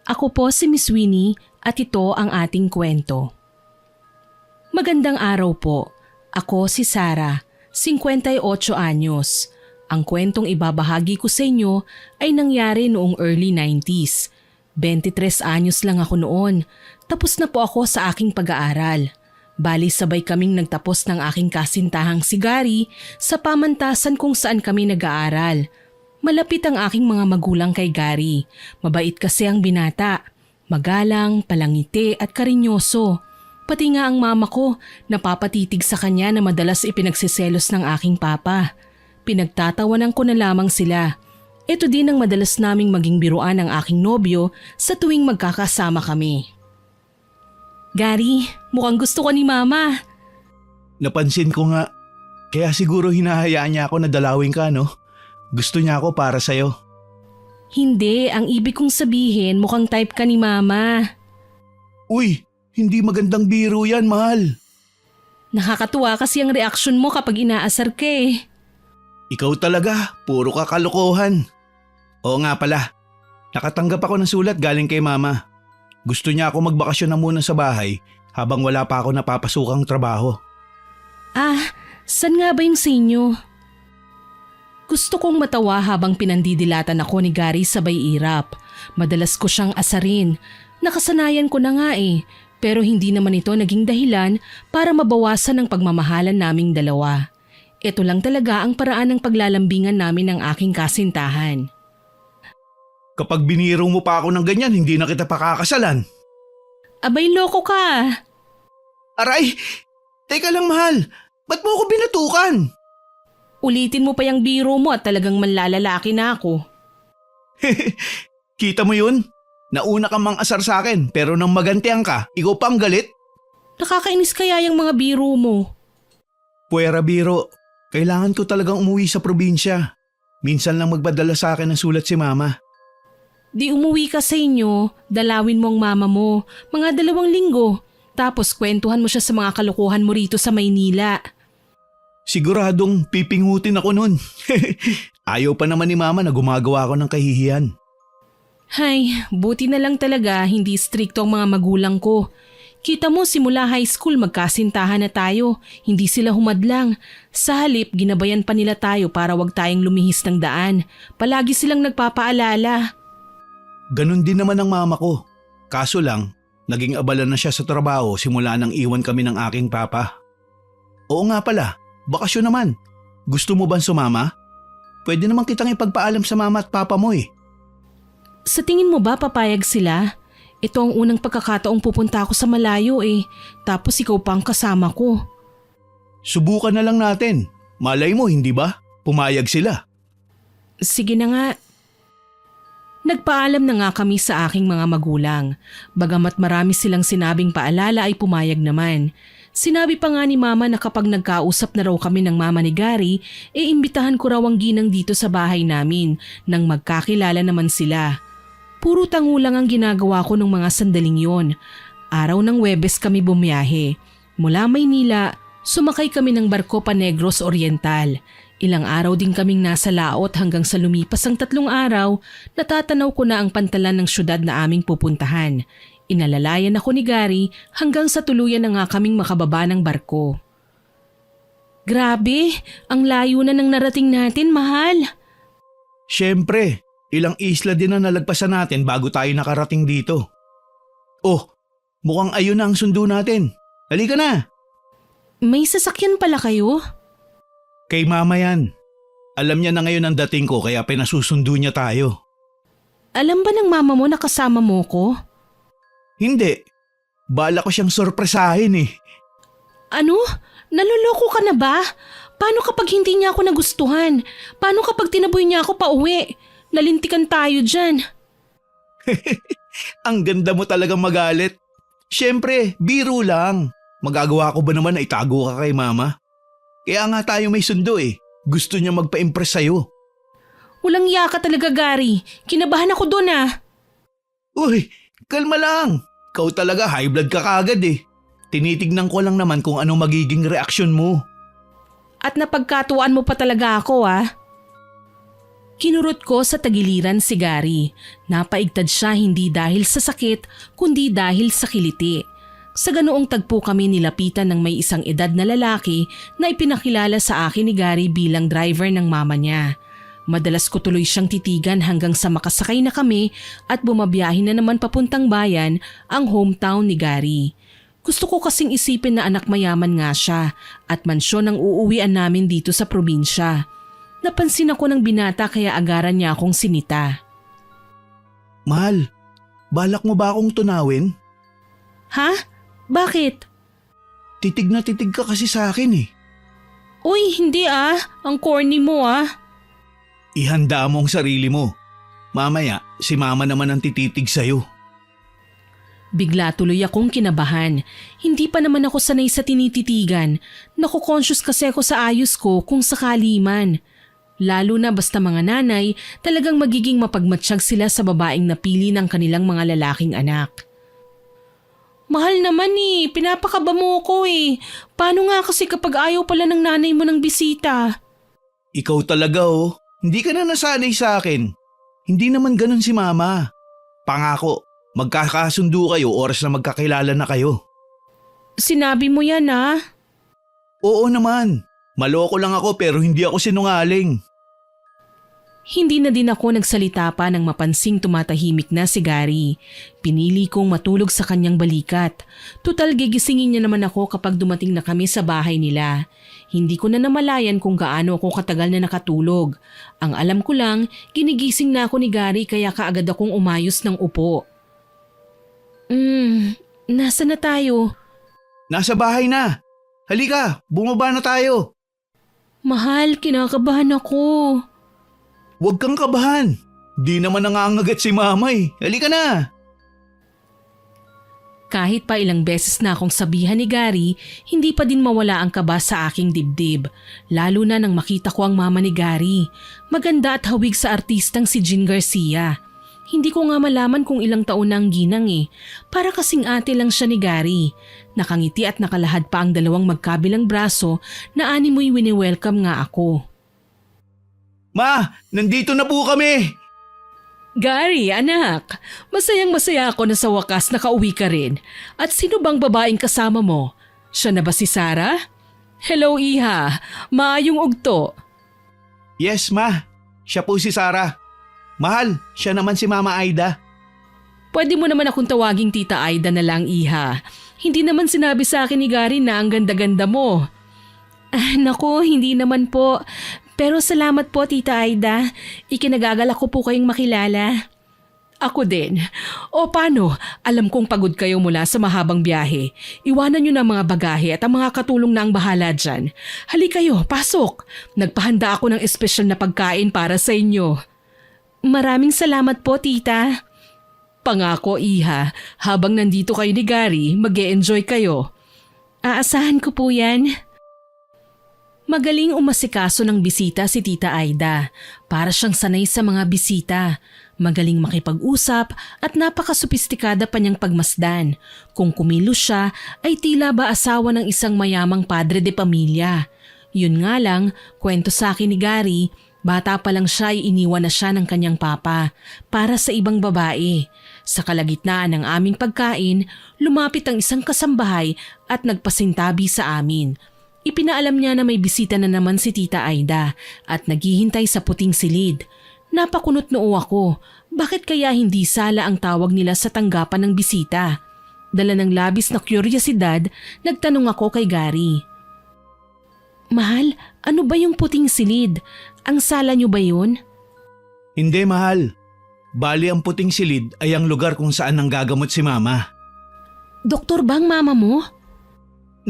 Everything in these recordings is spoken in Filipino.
Ako po si Miss Winnie at ito ang ating kwento. Magandang araw po. Ako si Sarah, 58 anyos. Ang kwentong ibabahagi ko sa inyo ay nangyari noong early 90s. 23 anyos lang ako noon. Tapos na po ako sa aking pag-aaral. Bali sabay kaming nagtapos ng aking kasintahang si Gary sa pamantasan kung saan kami nag-aaral. Malapit ang aking mga magulang kay Gary. Mabait kasi ang binata. Magalang, palangiti at karinyoso. Pati nga ang mama ko napapatitig sa kanya na madalas ipinagsiselos ng aking papa. Pinagtatawanan ko na lamang sila. Ito din ang madalas naming maging biruan ng aking nobyo sa tuwing magkakasama kami. Gary, mukhang gusto ko ni mama. Napansin ko nga. Kaya siguro hinahayaan niya ako na dalawin ka, no? Gusto niya ako para sa'yo. Hindi, ang ibig kong sabihin mukhang type ka ni mama. Uy, hindi magandang biro yan, mahal. Nakakatuwa kasi ang reaksyon mo kapag inaasar ka eh. Ikaw talaga, puro ka kalokohan. Oo nga pala, nakatanggap ako ng sulat galing kay mama. Gusto niya ako magbakasyon na muna sa bahay habang wala pa ako napapasukang trabaho. Ah, saan nga ba yung sa inyo? Gusto kong matawa habang pinandidilatan ako ni Gary sabay irap. Madalas ko siyang asarin. Nakasanayan ko na nga eh, pero hindi naman ito naging dahilan para mabawasan ang pagmamahalan naming dalawa. Ito lang talaga ang paraan ng paglalambingan namin ng aking kasintahan. Kapag biniro mo pa ako ng ganyan, hindi na kita pakakasalan. Abay loko ka! Aray! Teka lang, mahal. Ba't mo ako binatukan? Ulitin mo pa yung biro mo at talagang manlalalaki na ako. Kita mo yun? Nauna kang mang-asar sa akin pero nang magantihan ka, ikaw pang galit? Nakakainis kaya yung mga biro mo. Puwera biro, kailangan ko talagang umuwi sa probinsya. Minsan lang magpadala sa akin ng sulat si mama. Di umuwi ka sa inyo, dalawin mo ang mama mo, mga 2 linggo. Tapos kwentuhan mo siya sa mga kalokohan mo rito sa Maynila. Siguradong pipingutin ako nun. Ayaw pa naman ni mama na gumagawa ako ng kahihiyan. Hay, buti na lang talaga hindi stricto ang mga magulang ko. Kita mo simula high school magkasintahan na tayo, hindi sila humadlang. Sa halip ginabayan pa nila tayo para wag tayong lumihis ng daan. Palagi silang nagpapaalala. Ganon din naman ang mama ko. Kaso lang, naging abala na siya sa trabaho simula nang iwan kami ng aking papa. Oo nga pala, bakasyon naman. Gusto mo bang sumama? Pwede naman kitang ipagpaalam sa mama at papa mo eh. Sa tingin mo ba papayag sila? Ito ang unang pagkakataong pupunta ako sa malayo eh. Tapos ikaw pa ang kasama ko. Subukan na lang natin. Malay mo, hindi ba? Pumayag sila. Sige na nga. Nagpaalam na nga kami sa aking mga magulang. Bagamat marami silang sinabing paalala ay pumayag naman. Sinabi pa nga ni mama na kapag nagkausap na raw kami ng mama ni Gary, iimbitahan ko raw ang ginang dito sa bahay namin nang magkakilala naman sila. Puro tango lang ang ginagawa ko nung mga sandaling yon. Araw ng Huwebes kami bumiyahe. Mula Maynila, sumakay kami ng barko pa Negros Oriental. Ilang araw din kaming nasa laot hanggang sa lumipas ang 3 araw, natatanaw ko na ang pantalan ng syudad na aming pupuntahan. Inalalayan ako ni Gary hanggang sa tuluyan na nga kaming makababa ng barko. Grabe, ang layo na ng narating natin, mahal. Siyempre, ilang isla din na nalagpasan natin bago tayo nakarating dito. Oh, mukhang ayun na ang sundo natin. Halika na. May sasakyan pala kayo? Kay mama yan. Alam niya na ngayon ang dating ko kaya pinasusundo niya tayo. Alam ba ng mama mo na kasama mo ko? Hindi. Bala ko siyang sorpresahin eh. Ano? Naloloko ka na ba? Paano kapag hindi niya ako nagustuhan? Paano kapag tinaboy niya ako pa uwi? Nalintikan tayo dyan. Ang ganda mo talagang magalit. Siyempre, biro lang. Magagawa ko ba naman na itago ka kay mama? Kaya nga tayo may sundo eh. Gusto niya magpa-impress sa'yo. Walang yaka talaga, Gary. Kinabahan ako doon ah. Uy, kalma lang. Ikaw talaga high blood ka kagad eh. Tinitignan ko lang naman kung anong magiging reaksyon mo. At napagkatuwaan mo pa talaga ako ah. Kinurot ko sa tagiliran si Gary. Napaigtad siya hindi dahil sa sakit kundi dahil sa kiliti. Sa ganoong tagpo kami nilapitan ng may isang edad na lalaki na ipinakilala sa akin ni Gary bilang driver ng mama niya. Madalas ko tuloy siyang titigan hanggang sa makasakay na kami at bumabiyahin na naman papuntang bayan, ang hometown ni Gary. Gusto ko kasing isipin na anak mayaman nga siya at mansyon ang uuwian namin dito sa probinsya. Napansin ako ng binata kaya agaran niya akong sinita. Mahal, balak mo ba akong tunawin? Ha? Bakit? Titig na titig ka kasi sa akin eh. Uy, hindi ah. Ang corny mo ah. Ihanda mo ang sarili mo. Mamaya, si mama naman ang tititig sa'yo. Bigla tuloy akong kinabahan. Hindi pa naman ako sanay sa tinititigan. Naku-conscious kasi ako sa ayos ko kung sakali man. Lalo na basta mga nanay, talagang magiging mapagmatsyag sila sa babaeng napili ng kanilang mga lalaking anak. Mahal naman eh, pinapakaba mo ko eh. Paano nga kasi kapag ayaw pala ng nanay mo ng bisita? Ikaw talaga oh, hindi ka na nasanay sa akin. Hindi naman ganun si mama. Pangako, magkakasundo kayo oras na magkakilala na kayo. Sinabi mo yan ah. Oo naman, maloko lang ako pero hindi ako sinungaling. Hindi na din ako nagsalita pa nang mapansing tumatahimik na si Gary. Pinili kong matulog sa kanyang balikat. Tutal gigisingin niya naman ako kapag dumating na kami sa bahay nila. Hindi ko na namalayan kung gaano ako katagal na nakatulog. Ang alam ko lang, ginigising na ako ni Gary kaya kaagad akong umayos ng upo. Nasa na tayo? Nasa bahay na. Halika, bumaba na tayo. Mahal, kinakabahan ako. Huwag kang kabahan. Di naman nangangagat si mama eh. Halika na. Kahit pa ilang beses na akong sabihan ni Gary, hindi pa din mawala ang kaba sa aking dibdib. Lalo na nang makita ko ang mama ni Gary. Maganda at hawig sa artistang si Jean Garcia. Hindi ko nga malaman kung ilang taon na ang ginang eh. Para kasing ate lang siya ni Gary. Nakangiti at nakalahad pa ang dalawang magkabilang braso na animoy wini-welcome nga ako. Ma, nandito na po kami. Gary, anak, masayang-masaya ako na sa wakas nakauwi ka rin. At sino bang babaeng kasama mo? Siya na ba si Sarah? Hello, Iha. Maayong ugto. Yes, ma. Siya po si Sarah. Mahal, siya naman si Mama Aida. Pwede mo naman akong tawaging Tita Aida na lang, Iha. Hindi naman sinabi sa akin ni Gary na ang ganda-ganda mo. Naku, hindi naman po. Pero salamat po, Tita Aida. Ikinagagalak ko po kayong makilala. Ako din. O paano? Alam kong pagod kayo mula sa mahabang biyahe. Iwanan nyo na ang mga bagahe at ang mga katulong na ang bahala dyan. Hali kayo, pasok. Nagpahanda ako ng espesyal na pagkain para sa inyo. Maraming salamat po, Tita. Pangako, Iha, habang nandito kayo ni Gary, mag-e-enjoy kayo. Aasahan ko po yan. Magaling umasikaso ng bisita si Tita Aida. Para siyang sanay sa mga bisita. Magaling makipag-usap at napakasophistikada pa niyang pagmasdan. Kung kumilos siya ay tila ba asawa ng isang mayamang padre de pamilya. Yun nga lang, kwento sa akin ni Gary, bata pa lang siya ay iniwan na siya ng kanyang papa para sa ibang babae. Sa kalagitnaan ng aming pagkain, lumapit ang isang kasambahay at nagpasintabi sa amin. Ipinaalam niya na may bisita na naman si Tita Aida at naghihintay sa puting silid. Napakunot noo ako. Bakit kaya hindi sala ang tawag nila sa tanggapan ng bisita? Dala ng labis na kuryosidad, nagtanong ako kay Gary. Mahal, ano ba yung puting silid? Ang sala niyo ba yun? Hindi, mahal. Bali ang puting silid ay ang lugar kung saan nanggagamot si mama. Doktor bang mama mo?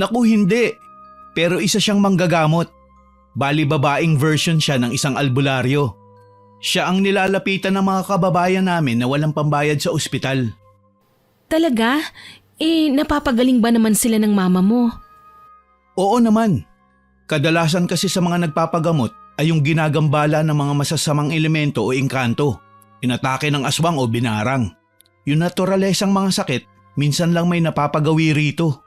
Naku, hindi. Pero isa siyang manggagamot. Bali babaeng version siya ng isang albularyo. Siya ang nilalapitan ng mga kababayan namin na walang pambayad sa ospital. Talaga? Napapagaling ba naman sila ng mama mo? Oo naman. Kadalasan kasi sa mga nagpapagamot ay yung ginagambala ng mga masasamang elemento o engkanto. Inatake ng aswang o binarang. Yung naturalesang mga sakit, minsan lang may napapagawi rito.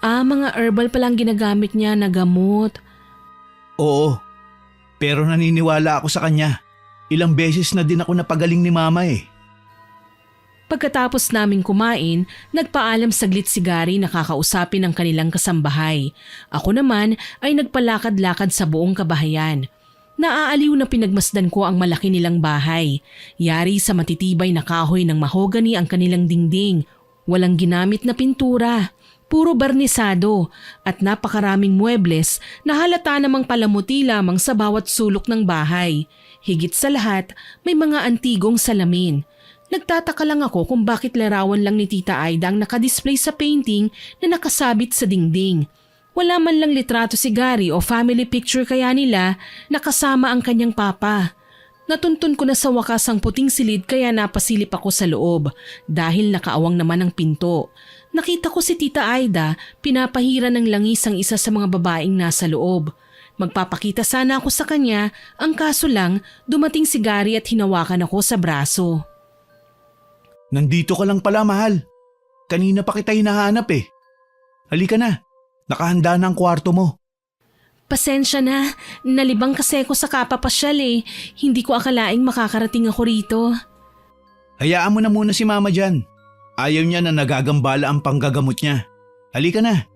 Mga herbal palang ginagamit niya na gamot. Oo, pero naniniwala ako sa kanya. Ilang beses na din ako napagaling ni mama eh. Pagkatapos naming kumain, nagpaalam saglit si Gary na kakausapin ang kanilang kasambahay. Ako naman ay nagpalakad-lakad sa buong kabahayan. Naaaliw na pinagmasdan ko ang malaki nilang bahay. Yari sa matitibay na kahoy ng mahogany ang kanilang dingding. Walang ginamit na pintura. Puro barnisado at napakaraming muebles na halata namang palamuti lamang sa bawat sulok ng bahay. Higit sa lahat, may mga antigong salamin. Nagtataka lang ako kung bakit larawan lang ni Tita Aida ang nakadisplay sa painting na nakasabit sa dingding. Wala man lang litrato si Gary o family picture kaya nila na kasama ang kanyang papa. Natuntun ko na sa wakas ang puting silid kaya napasilip ako sa loob dahil nakaawang naman ang pinto. Nakita ko si Tita Aida pinapahira ng langis ang isa sa mga babaeng nasa loob. Magpapakita sana ako sa kanya, ang kaso lang dumating si Gary at hinawakan ako sa braso. Nandito ka lang pala, mahal. Kanina pa kita hinahanap eh. Halika na, nakahanda na ang kwarto mo. Pasensya na, nalibang kasi ako sa kapapasyal eh. Hindi ko akalaing makakarating ako rito. Hayaan mo na muna si mama dyan. Ayaw niya na nagagambala ang panggagamot niya. Halika na.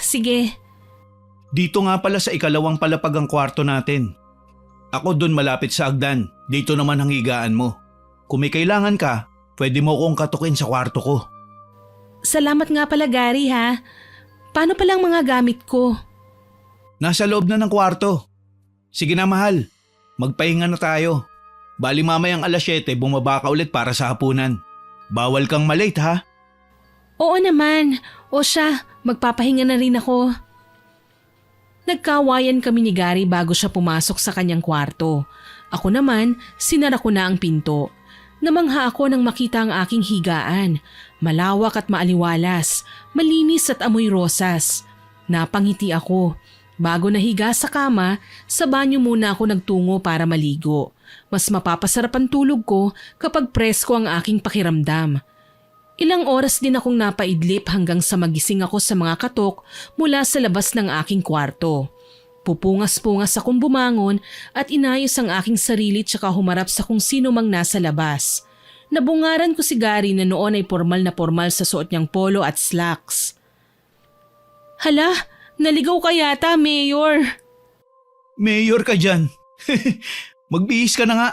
Sige. Dito nga pala sa ikalawang palapag ang kwarto natin. Ako doon malapit sa agdan. Dito naman ang higaan mo. Kung may kailangan ka, pwede mo kong katukin sa kwarto ko. Salamat nga pala Gary ha. Paano palang mga gamit ko? Nasa loob na ng kwarto. Sige na mahal, magpahinga na tayo. Bali mamayang 7:00 bumaba ka ulit para sa hapunan. Bawal kang malate ha? Oo naman. O siya, magpapahinga na rin ako. Nagkawayan kami ni Gary bago siya pumasok sa kanyang kwarto. Ako naman, sinara ko na ang pinto. Namangha ako nang makita ang aking higaan. Malawak at maaliwalas, malinis at amoy rosas. Napangiti ako. Bago nahiga sa kama, sa banyo muna ako nagtungo para maligo. Mas mapapasarap ang tulog ko kapag presko ang aking pakiramdam. Ilang oras din akong napaidlip hanggang sa magising ako sa mga katok mula sa labas ng aking kwarto. Pupungas-pungas akong bumangon at inayos ang aking sarili tsaka humarap sa kung sino mang nasa labas. Nabungaran ko si Gary na noon ay formal na formal sa suot niyang polo at slacks. Hala, naligaw ka yata, Mayor. Mayor ka dyan. Magbihis ka na nga.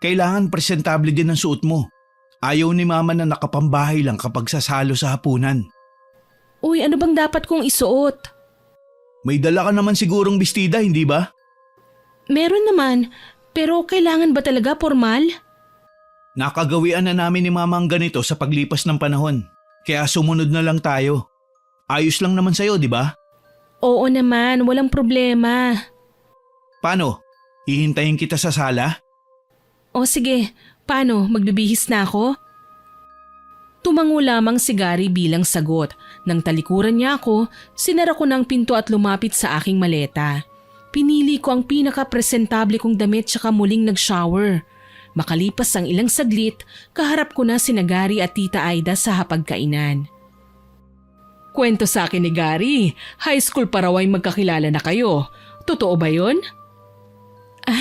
Kailangan presentable din ang suot mo. Ayaw ni mama na nakapambahay lang kapag sasalo sa hapunan. Uy, ano bang dapat kong isuot? May dala ka naman sigurong bestida, hindi ba? Meron naman, pero kailangan ba talaga formal? Nakagawian na namin ni mama ang ganito sa paglipas ng panahon. Kaya sumunod na lang tayo. Ayos lang naman sa'yo, di ba? Oo naman, walang problema. Paano? Hihintayin kita sa sala? O sige, paano? Magbibihis na ako? Tumango lamang si Gary bilang sagot. Nang talikuran niya ako, sinara ko ng pinto at lumapit sa aking maleta. Pinili ko ang pinaka-presentable kong damit tsaka muling nag-shower. Makalipas ang ilang saglit, kaharap ko na sina Gary at Tita Aida sa hapagkainan. Kwento sa akin ni Gary, high school pa raw ay magkakilala na kayo. Totoo ba yun?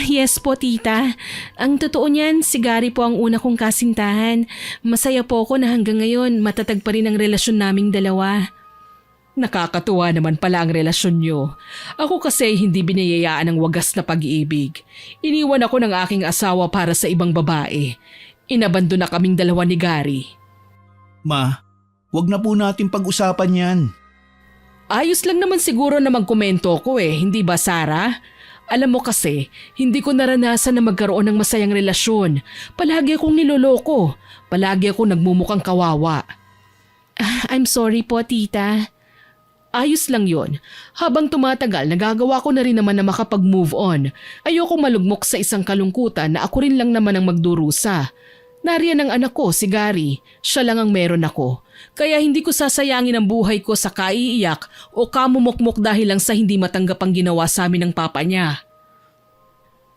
Yes po tita. Ang totoo niyan, si Gary po ang una kong kasintahan. Masaya po ako na hanggang ngayon matatag pa rin ang relasyon naming dalawa. Nakakatuwa naman pala ang relasyon niyo. Ako kasi hindi biniyayaan ng wagas na pag-ibig. Iniwan ako ng aking asawa para sa ibang babae. Inabando na kaming dalawa ni Gary. Ma, wag na po natin pag-usapan yan. Ayos lang naman siguro na magkomento ko hindi ba Sarah? Alam mo kasi, hindi ko naranasan na magkaroon ng masayang relasyon. Palagi akong niloloko. Palagi akong nagmumukhang kawawa. I'm sorry po, tita. Ayos lang yon. Habang tumatagal, nagagawa ko na rin naman na makapag-move on. Ayokong malugmok sa isang kalungkutan na ako rin lang naman ang magdurusa. Nariyan ang anak ko, si Gary. Siya lang ang meron ako. Kaya hindi ko sasayangin ang buhay ko sa kaiiyak o kamumukmok dahil lang sa hindi matanggap ang ginawa sa amin ng papa niya.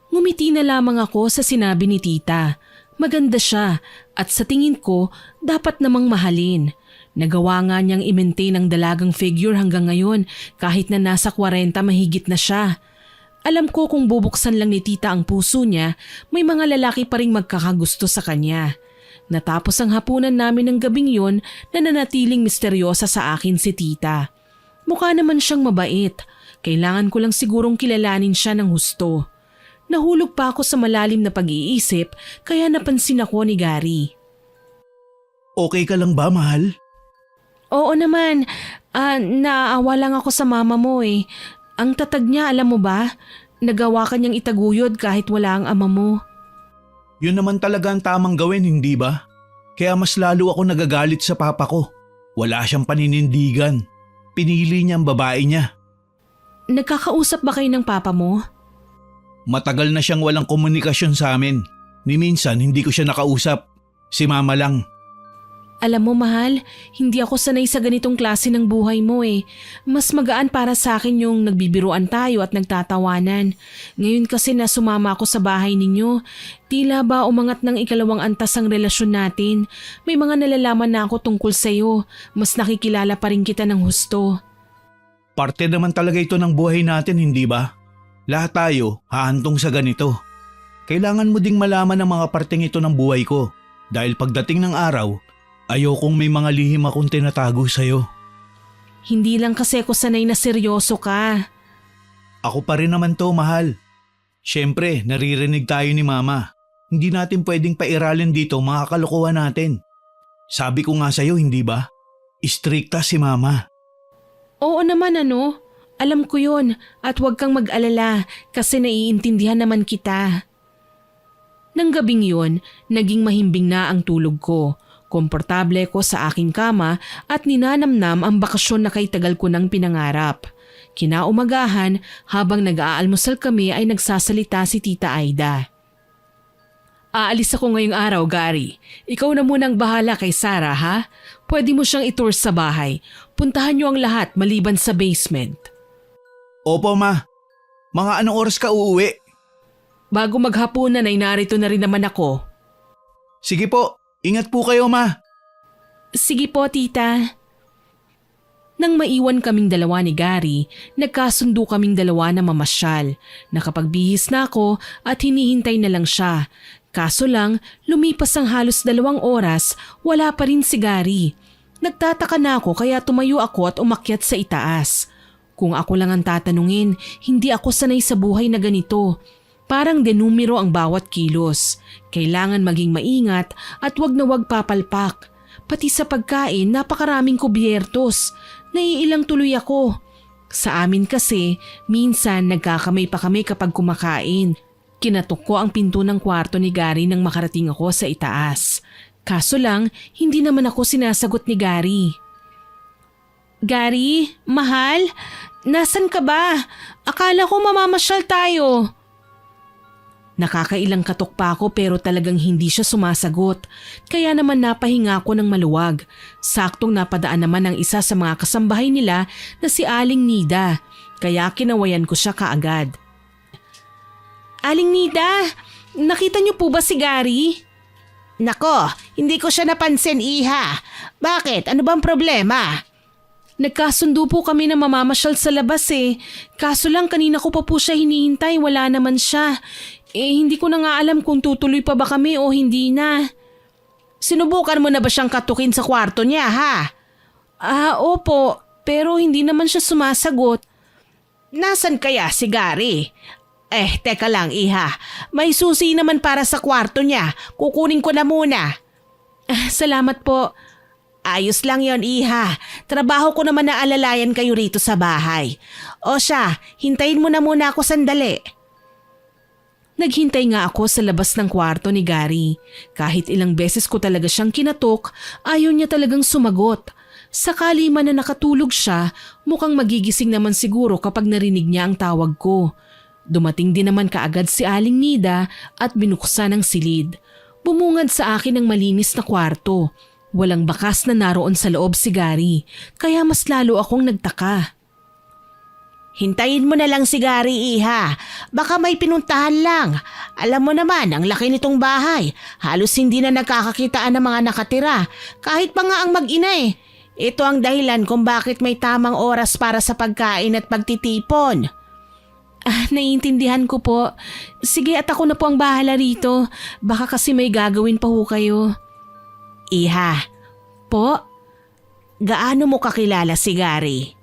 Ngumiti na lamang ako sa sinabi ni tita. Maganda siya at sa tingin ko dapat namang mahalin. Nagawa nga niyang i-maintain ang dalagang figure hanggang ngayon kahit na nasa 40 mahigit na siya. Alam ko kung bubuksan lang ni tita ang puso niya, may mga lalaki pa ring magkakagusto sa kanya. Natapos ang hapunan namin ng gabing yon, nananatiling misteryosa sa akin si tita. Mukha naman siyang mabait. Kailangan ko lang sigurong kilalanin siya ng husto. Nahulog pa ako sa malalim na pag-iisip kaya napansin ako ni Gary. Okay ka lang ba, mahal? Oo naman, naaawa lang ako sa mama mo eh. Ang tatag niya, alam mo ba? Nagawa ka niyang itaguyod kahit wala ang ama mo. Yun naman talaga ang tamang gawin, hindi ba? Kaya mas lalo ako nagagalit sa papa ko. Wala siyang paninindigan. Pinili niya ang babae niya. Nagkakausap ba kayo ng papa mo? Matagal na siyang walang komunikasyon sa amin. Ni minsan hindi ko siya nakausap. Si mama lang. Alam mo mahal, hindi ako sanay sa ganitong klase ng buhay mo eh. Mas magaan para sa akin yung nagbibiruan tayo at nagtatawanan. Ngayon kasi na sumama ako sa bahay ninyo, tila ba umangat ng ikalawang antas ang relasyon natin. May mga nalalaman na ako tungkol sa'yo. Mas nakikilala pa rin kita ng husto. Parte naman talaga ito ng buhay natin, hindi ba? Lahat tayo hahantong sa ganito. Kailangan mo ding malaman ang mga parteng ito ng buhay ko. Dahil pagdating ng araw, ayokong may mga lihim akong tinatago sa'yo. Hindi lang kasi ako sanay na seryoso ka. Ako pa rin naman to, mahal. Siyempre, naririnig tayo ni mama. Hindi natin pwedeng pairalin dito mga kalokohan natin. Sabi ko nga sa'yo, hindi ba? Istrikta si mama. Oo naman ano, alam ko yun at huwag kang mag-alala kasi naiintindihan naman kita. Nang gabing yun, naging mahimbing na ang tulog ko. Komportable ko sa aking kama at ninanamnam ang bakasyon na kay tagal ko nang pinangarap. Kinaumagahan, habang nag-aalmusal kami ay nagsasalita si Tita Aida. Aalis ako ngayong araw, Gary. Ikaw na munang bahala kay Sarah, ha? Pwede mo siyang itour sa bahay. Puntahan niyo ang lahat maliban sa basement. Opo, ma. Mga anong oras ka uuwi? Bago maghapunan ay narito na rin naman ako. Sige po, ingat po kayo, ma. Sige po, tita. Nang maiwan kaming dalawa ni Gary, nagkasundo kaming dalawa na mamasyal. Nakapagbihis na ako at hinihintay na lang siya. Kaso lang, lumipas ang halos 2 oras, wala pa rin si Gary. Nagtataka na ako kaya tumayo ako at umakyat sa itaas. Kung ako lang ang tatanungin, hindi ako sanay sa buhay na ganito. Parang denumero ang bawat kilos. Kailangan maging maingat at wag na wag papalpak. Pati sa pagkain, napakaraming kubyertos. Naiilang tuloy ako. Sa amin kasi, minsan nagkakamay pa kami kapag kumakain. Kinatok ko ang pinto ng kwarto ni Gary nang makarating ako sa itaas. Kaso lang, hindi naman ako sinasagot ni Gary. Gary, mahal, nasan ka ba? Akala ko mamamasyal tayo. Nakakailang katok pa ako pero talagang hindi siya sumasagot. Kaya naman napahinga ako ng maluwag. Saktong napadaan naman ang isa sa mga kasambahay nila na si Aling Nida. Kaya kinawayan ko siya kaagad. Aling Nida, nakita niyo po ba si Gary? Nako, hindi ko siya napansin, iha. Bakit? Ano bang problema? Nagkasundo po kami na mamamasyal sa labas eh. Kaso lang kanina ko pa po siya hinihintay, wala naman siya. Hindi ko na nga alam kung tutuloy pa ba kami o hindi na. Sinubukan mo na ba siyang katukin sa kwarto niya, ha? Opo, pero hindi naman siya sumasagot. Nasaan kaya si Gary? Teka lang, iha. May susi naman para sa kwarto niya. Kukunin ko na muna. Salamat po. Ayos lang yon, iha. Trabaho ko naman na alalayan kayo rito sa bahay. O siya, hintayin mo na muna ako sandali. Naghintay nga ako sa labas ng kwarto ni Gary. Kahit ilang beses ko talaga siyang kinatok, ayaw niya talagang sumagot. Sakali man na nakatulog siya, mukhang magigising naman siguro kapag narinig niya ang tawag ko. Dumating din naman kaagad si Aling Nida at binuksan ang silid. Bumungad sa akin ang malinis na kwarto. Walang bakas na naroon sa loob si Gary, kaya mas lalo akong nagtaka. Hintayin mo na lang si Gary, iha. Baka may pinuntahan lang. Alam mo naman, ang laki nitong bahay. Halos hindi na nagkakakitaan ng mga nakatira. Kahit pa nga ang mag-ina eh. Ito ang dahilan kung bakit may tamang oras para sa pagkain at pagtitipon. Naiintindihan ko po. Sige at ako na po ang bahala rito. Baka kasi may gagawin pa ho kayo. Iha, Po? gaano mo kakilala si Gary?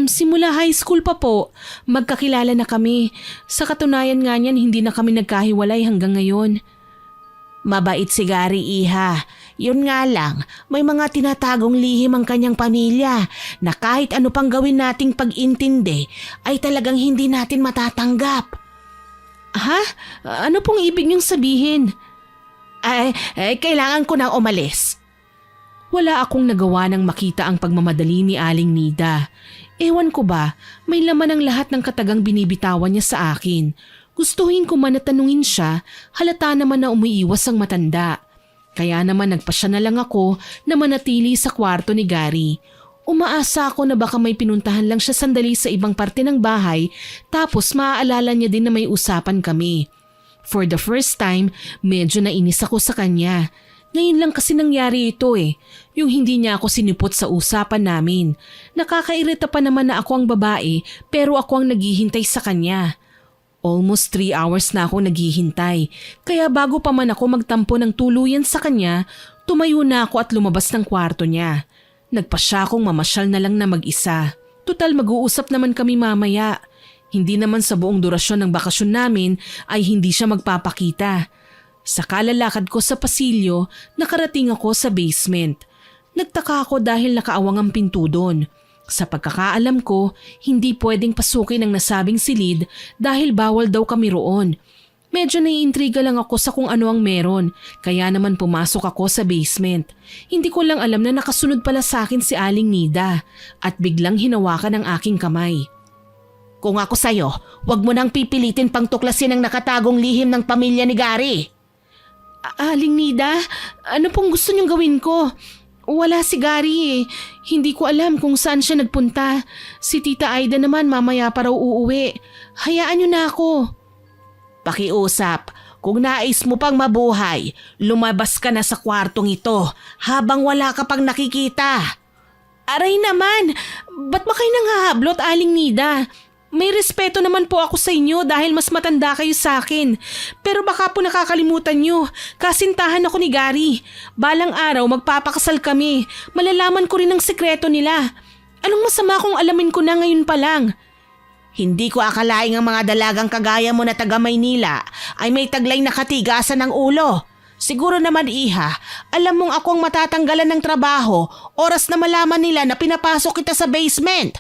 Simula high school pa po. Magkakilala na kami. Sa katunayan nga niyan, hindi na kami nagkahiwalay hanggang ngayon. Mabait si Gary, Iha. Yun nga lang, may mga tinatagong lihim ang kanyang pamilya na kahit ano pang gawin nating pag-intindi ay talagang hindi natin matatanggap. Ha? Ano pong ibig niyong sabihin? Kailangan ko nang umalis. Wala akong nagawa nang makita ang pagmamadali ni Aling Nida. Ewan ko ba, may laman ang lahat ng katagang binibitawan niya sa akin. Gustuhin ko man na tanungin siya, halata naman na umiiwas ang matanda. Kaya naman nagpasya na lang ako na manatili sa kwarto ni Gary. Umaasa ako na baka may pinuntahan lang siya sandali sa ibang parte ng bahay tapos maaalala niya din na may usapan kami. For the first time, medyo nainis ako sa kanya. Ngayon lang kasi nangyari ito yung hindi niya ako sinipot sa usapan namin. Nakakairita pa naman na ako ang babae pero ako ang naghihintay sa kanya. Almost 3 hours na ako naghihintay, kaya bago pa man ako magtampo ng tuluyan sa kanya, tumayo na ako at lumabas ng kwarto niya. Nagpasya akong mamasyal na lang na mag-isa. Tutal mag-uusap naman kami mamaya. Hindi naman sa buong durasyon ng bakasyon namin ay hindi siya magpapakita. Sa kalalakad ko sa pasilyo, nakarating ako sa basement. Nagtaka ako dahil nakaawang ang pinto doon. Sa pagkakaalam ko, hindi pwedeng pasukin ang nasabing silid dahil bawal daw kami roon. Medyo naiintriga lang ako sa kung ano ang meron, kaya naman pumasok ako sa basement. Hindi ko lang alam na nakasunod pala sa akin si Aling Nida at biglang hinawakan ang aking kamay. Kung ako sa'yo, wag mo nang pipilitin pang tuklasin ang nakatagong lihim ng pamilya ni Gary. Aling Nida, ano pong gusto niyong gawin ko? Wala si Gary Hindi ko alam kung saan siya nagpunta. Si Tita Aida naman mamaya pa raw uuwi. Hayaan niyo na ako. Pakiusap, kung nais mo pang mabuhay, lumabas ka na sa kwartong ito habang wala ka pang nakikita. Aray naman, ba't ba kayo nanghahablot, Aling Nida? May respeto naman po ako sa inyo dahil mas matanda kayo sa akin. Pero baka po nakakalimutan nyo, kasintahan ako ni Gary. Balang araw magpapakasal kami. Malalaman ko rin ang sikreto nila. Anong masama kung alamin ko na ngayon pa lang? Hindi ko akalaing ang mga dalagang kagaya mo na taga Maynila ay may taglay na katigasan ng ulo. Siguro naman, Iha, alam mong akong matatanggalan ng trabaho oras na malaman nila na pinapasok kita sa basement.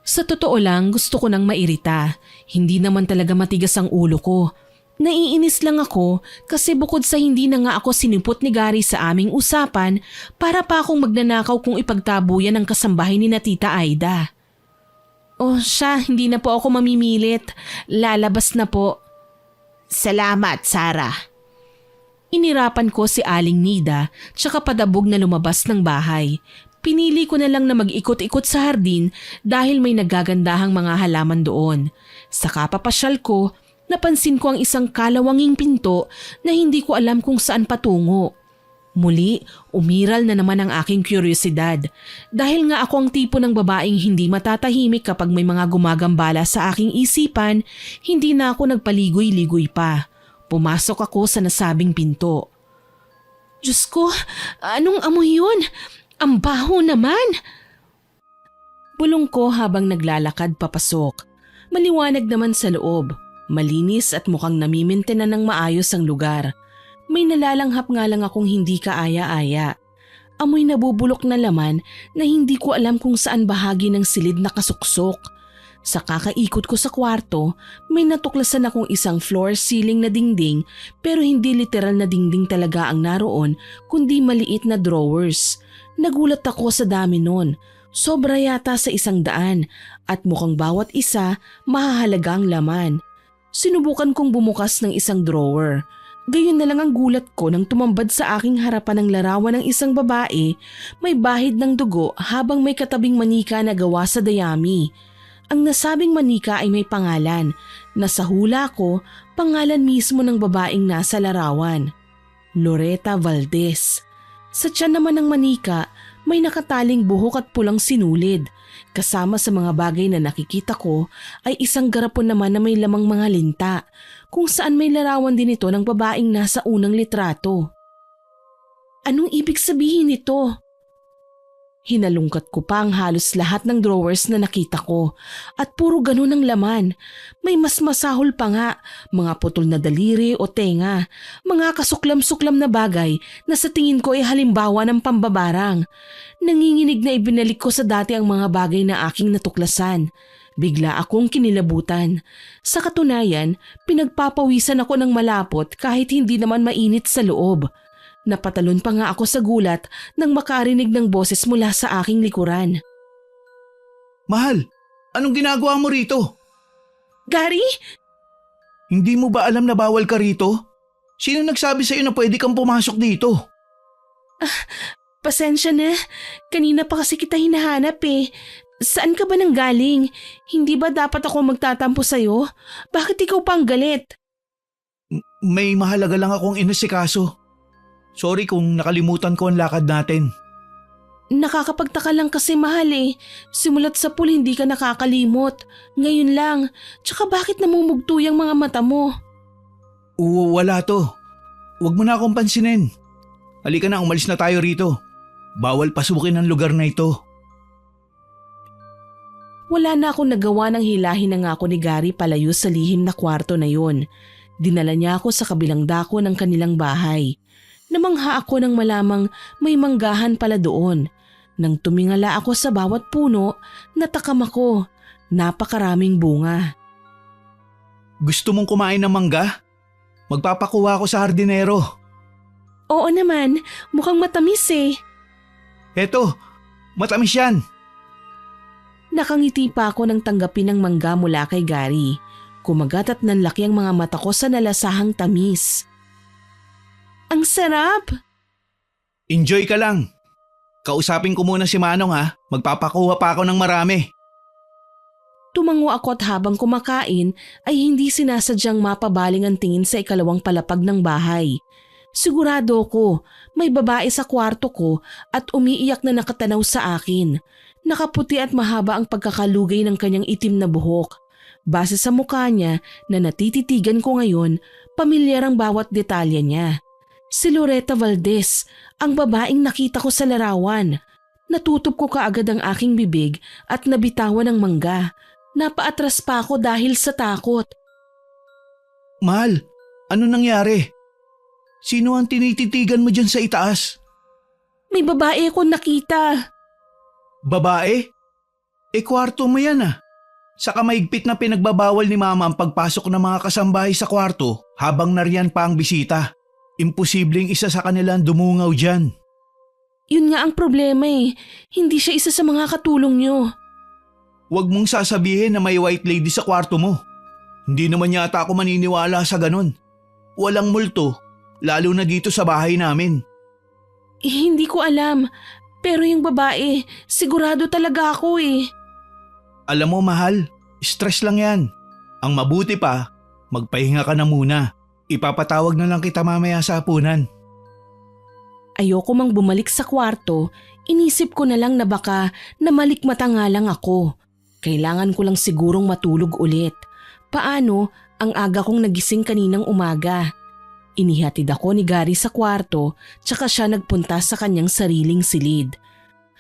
Sa totoo lang, gusto ko nang mairita. Hindi naman talaga matigas ang ulo ko. Naiinis lang ako kasi bukod sa hindi na nga ako sinipot ni Gary sa aming usapan, para pa akong magnanakaw kung ipagtabuyan ang kasambahay ni na Tita Aida. Oh siya, hindi na po ako mamimilit. Lalabas na po. Salamat, Sarah. Inirapan ko si Aling Nida tsaka padabog na lumabas ng bahay. Pinili ko na lang na mag-ikot-ikot sa hardin dahil may nagagandahang mga halaman doon. Sa kapapasyal ko, napansin ko ang isang kalawanging pinto na hindi ko alam kung saan patungo. Muli, umiral na naman ang aking kuryosidad. Dahil nga ako ang tipo ng babaeng hindi matatahimik kapag may mga gumagambala sa aking isipan, hindi na ako nagpaligoy-ligoy pa. Pumasok ako sa nasabing pinto. Diyos ko, anong amoy yun? Ang baho naman! Bulong ko habang naglalakad papasok. Maliwanag naman sa loob. Malinis at mukhang namimintinan ng maayos ang lugar. May nalalanghap nga lang akong hindi kaaya-aya. Amoy nabubulok na laman na hindi ko alam kung saan bahagi ng silid nakasuksok. Sa kakaikot ko sa kwarto, may natuklasan akong isang floor ceiling na dingding pero hindi literal na dingding talaga ang naroon kundi maliit na drawers. Nagulat ako sa dami nun. Sobra yata sa 100 at mukhang bawat isa mahahalaga ang laman. Sinubukan kong bumukas ng isang drawer. Gayon na lang ang gulat ko nang tumambad sa aking harapan ng larawan ng isang babae, may bahid ng dugo habang may katabing manika na gawa sa dayami. Ang nasabing manika ay may pangalan. Nasa hula ko, pangalan mismo ng babaeng nasa larawan. Loretta Valdez. Sa tiyan naman ng manika, May nakataling buhok at pulang sinulid. Kasama sa mga bagay na nakikita ko ay isang garapon naman na may lamang mga linta, kung saan may larawan din ito ng babaeng nasa unang litrato. Anong ibig sabihin nito? Hinalungkat ko pa ang halos lahat ng drawers na nakita ko at puro ganun ang laman. May mas masahol pa nga, mga putol na daliri o tenga, mga kasuklam-suklam na bagay na sa tingin ko ay halimbawa ng pambabarang. Nanginginig na ibinalik ko sa dati ang mga bagay na aking natuklasan. Bigla akong kinilabutan. Sa katunayan, pinagpapawisan ako ng malapot kahit hindi naman mainit sa loob. Napatalon pa nga ako sa gulat nang makarinig ng boses mula sa aking likuran. Mahal, anong ginagawa mo rito? Gary? Hindi mo ba alam na bawal ka rito? Sino nagsabi sa'yo na pwede kang pumasok dito? Pasensya na. Kanina pa kasi kita hinahanap eh. Saan ka ba nanggaling? Hindi ba dapat ako magtatampo sa'yo? Bakit ikaw pa ang galit? May mahalaga lang akong inasikaso. Sorry kung nakalimutan ko ang lakad natin. Nakakapagtaka lang kasi mahal eh. Simulat sa pool hindi ka nakakalimot. Ngayon lang. Tsaka bakit namumugto yung mga mata mo? Wala to. Huwag mo na akong pansinin. Halika na, umalis na tayo rito. Bawal pasukin ang lugar na ito. Wala na akong nagawa ng hilahin na ako ni Gary palayo sa lihim na kwarto na yun. Dinala niya ako sa kabilang dako ng kanilang bahay. Namangha ako nang malamang may manggahan pala doon. Nang tumingala ako sa bawat puno, natakam ako. Napakaraming bunga. Gusto mong kumain ng mangga? Magpapakuha ako sa hardinero. Oo naman, mukhang matamis eh. Eto, matamis yan. Nakangiti pa ako nang tanggapin ng mangga mula kay Gary. Kumagat at nanlaki ang mga mata ko sa nalasahang tamis. Ang sarap! Enjoy ka lang. Kausapin ko muna si Manong ha. Magpapakuha pa ako ng marami. Tumango ako at habang kumakain ay hindi sinasadyang mapabaling ang tingin sa ikalawang palapag ng bahay. Sigurado ko may babae sa kwarto ko at umiiyak na nakatanaw sa akin. Nakaputi at mahaba ang pagkakalugay ng kanyang itim na buhok. Base sa mukha niya na natititigan ko ngayon, pamilyar ang bawat detalye niya. Si Loretta Valdez, ang babaeng nakita ko sa larawan. Natutup ko kaagad ang aking bibig at nabitawan ng mangga. Napaatras pa ako dahil sa takot. Mahal, ano nangyari? Sino ang tinititigan mo dyan sa itaas? May babae akong nakita. Babae? Kwarto mo yan ah. Saka maigpit na pinagbabawal ni Mama ang pagpasok ng mga kasambahay sa kwarto habang nariyan pa ang bisita. Imposibleng isa sa kanila ang dumungaw dyan. Yun nga ang problema eh. Hindi siya isa sa mga katulong niyo. Huwag mong sasabihin na may white lady sa kwarto mo. Hindi naman yata ako maniniwala sa ganun. Walang multo, lalo na dito sa bahay namin. Hindi ko alam. Pero yung babae, sigurado talaga ako eh. Alam mo mahal, stress lang yan. Ang mabuti pa, magpahinga ka na muna. Ipapatawag na lang kita mamaya sa hapunan. Ayoko mang bumalik sa kwarto, inisip ko na lang na baka namalikmata nga lang ako. Kailangan ko lang sigurong matulog ulit. Paano ang aga kong nagising kaninang umaga? Inihatid ako ni Gary sa kwarto tsaka siya nagpunta sa kanyang sariling silid.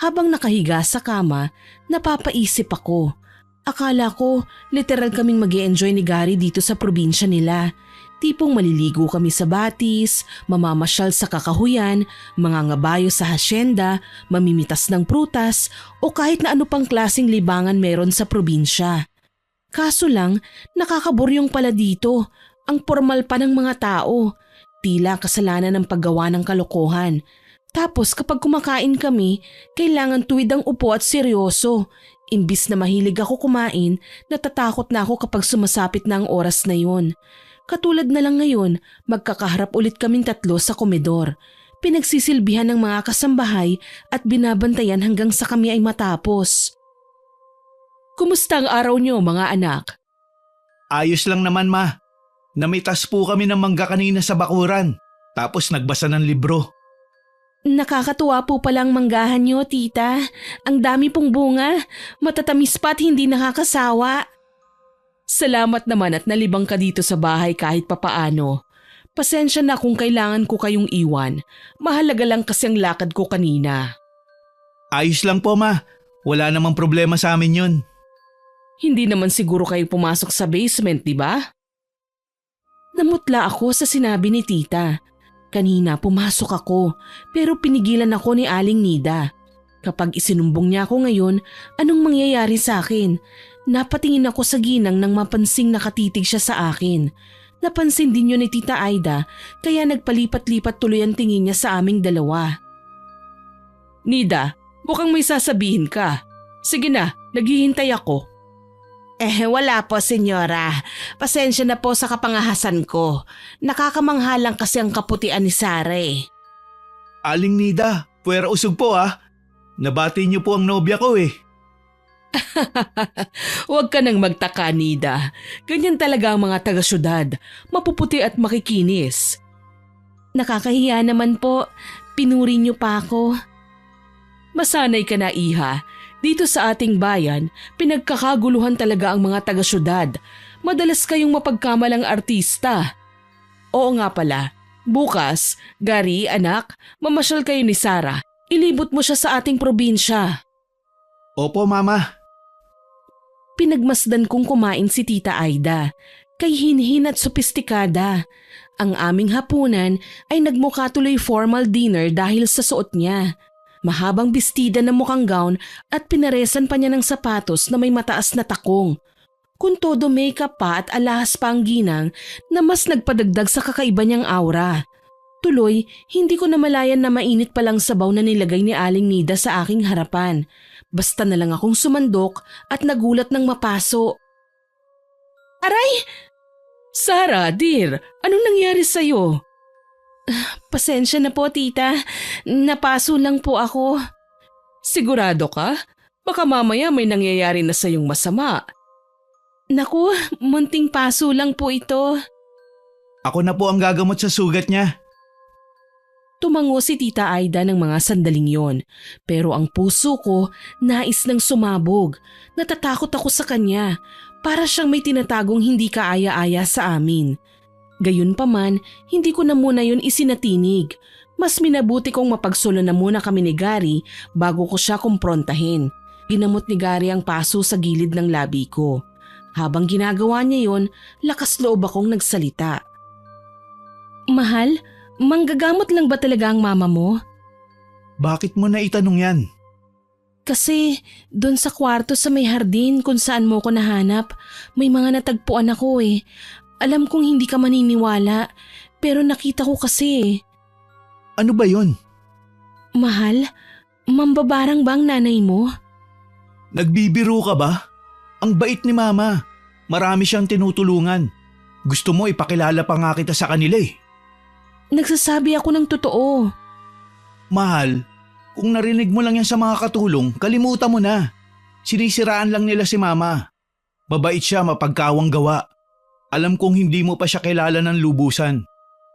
Habang nakahiga sa kama, napapaisip ako. Akala ko literal kaming mag-i-enjoy ni Gary dito sa probinsya nila. Tipong maliligo kami sa batis, mamamasyal sa kakahuyan, mangangabayo sa hasyenda, mamimitas ng prutas o kahit na ano pang klaseng libangan meron sa probinsya. Kaso lang, nakakaburyong pala dito. Ang formal pa ng mga tao. Tila kasalanan ng paggawa ng kalokohan. Tapos kapag kumakain kami, kailangan tuwid ang upo at seryoso. Imbis na mahilig ako kumain, natatakot na ako kapag sumasapit na ang oras na yun. Katulad na lang ngayon, magkakaharap ulit kaming tatlo sa komedor. Pinagsisilbihan ng mga kasambahay at binabantayan hanggang sa kami ay matapos. Kumusta ang araw niyo mga anak? Ayos lang naman ma. Namitas po kami ng mangga kanina sa bakuran. Tapos nagbasa ng libro. Nakakatuwa po palang manggahan niyo, tita. Ang dami pong bunga. Matatamis pa at hindi nakakasawa. Salamat naman at nalibang ka dito sa bahay kahit papaano. Pasensya na kung kailangan ko kayong iwan. Mahalaga lang kasi ang lakad ko kanina. Ayos lang po ma, wala namang problema sa amin yun. Hindi naman siguro kayo pumasok sa basement, di ba? Namutla ako sa sinabi ni tita. Kanina pumasok ako pero pinigilan ako ni Aling Nida. Kapag isinumbong niya ako ngayon, anong mangyayari sa akin? Napatingin ako sa ginang nang mapansing nakatitig siya sa akin. Napansin din yun ni Tita Aida kaya nagpalipat-lipat tuloy ang tingin niya sa aming dalawa. Nida, mukhang may sasabihin ka. Sige na, naghihintay ako. Wala po, senyora. Pasensya na po sa kapangahasan ko. Nakakamanghalang kasi ang kaputian ni Sara eh. Aling Nida, puwera usog po ah. Nabati niyo po ang nobya ko eh. Huwag ka nang magtaka, Nida. Ganyan talaga ang mga taga-syudad. Mapuputi at makikinis. Nakakahiya naman po. Pinuri niyo pa ako. Masanay ka na, Iha. Dito sa ating bayan, pinagkakaguluhan talaga ang mga taga-syudad. Madalas kayong mapagkamalang artista. Oo nga pala, bukas, Gary, anak, mamasyal kayo ni Sara. Ilibot mo siya sa ating probinsya. Opo mama. Pinagmasdan kong kumain si Tita Aida. Kay hinhin at sopistikada. Ang aming hapunan ay nagmukha tuloy formal dinner dahil sa suot niya. Mahabang bestida na mukhang gown at pinaresan pa niya ng sapatos na may mataas na takong. Kung todo makeup pa at alahas pa ang ginang na mas nagpadagdag sa kakaiba niyang aura. Tuloy, hindi ko namalayan na mainit palang sabaw na nilagay ni Aling Nida sa aking harapan. Basta na lang akong sumandok at nagulat ng mapaso. Aray! Sara, dear, anong nangyari sa'yo? Pasensya na po, tita. Napaso lang po ako. Sigurado ka? Baka mamaya may nangyayari na sa'yong masama. Naku, munting paso lang po ito. Ako na po ang gagamot sa sugat niya. Tumango si Tita Aida ng mga sandaling yon. Pero ang puso ko nais nang sumabog. Natatakot ako sa kanya. Para siyang may tinatagong hindi kaaya-aya sa amin. Gayunpaman, hindi ko na muna yun isinatinig. Mas minabuti kong mapagsulo na muna kami ni Gary bago ko siya kumprontahin. Ginamot ni Gary ang paso sa gilid ng labi ko. Habang ginagawa niya yon, lakas loob akong nagsalita. Mahal, manggagamot lang ba talaga ang mama mo? Bakit mo na itanong yan? Kasi doon sa kwarto sa may hardin kung saan mo ko nahanap, may mga natagpuan ako eh. Alam kong hindi ka maniniwala, pero nakita ko kasi. Ano ba yon? Mahal, mambabarang ba ang nanay mo? Nagbibiro ka ba? Ang bait ni mama. Marami siyang tinutulungan. Gusto mo ipakilala pa nga kita sa kanila eh. Nagsasabi ako ng totoo. Mahal, kung narinig mo lang yan sa mga katulong, kalimutan mo na. Sinisiraan lang nila si mama. Mabait siya, mapagkawang gawa. Alam kong hindi mo pa siya kilala ng lubusan.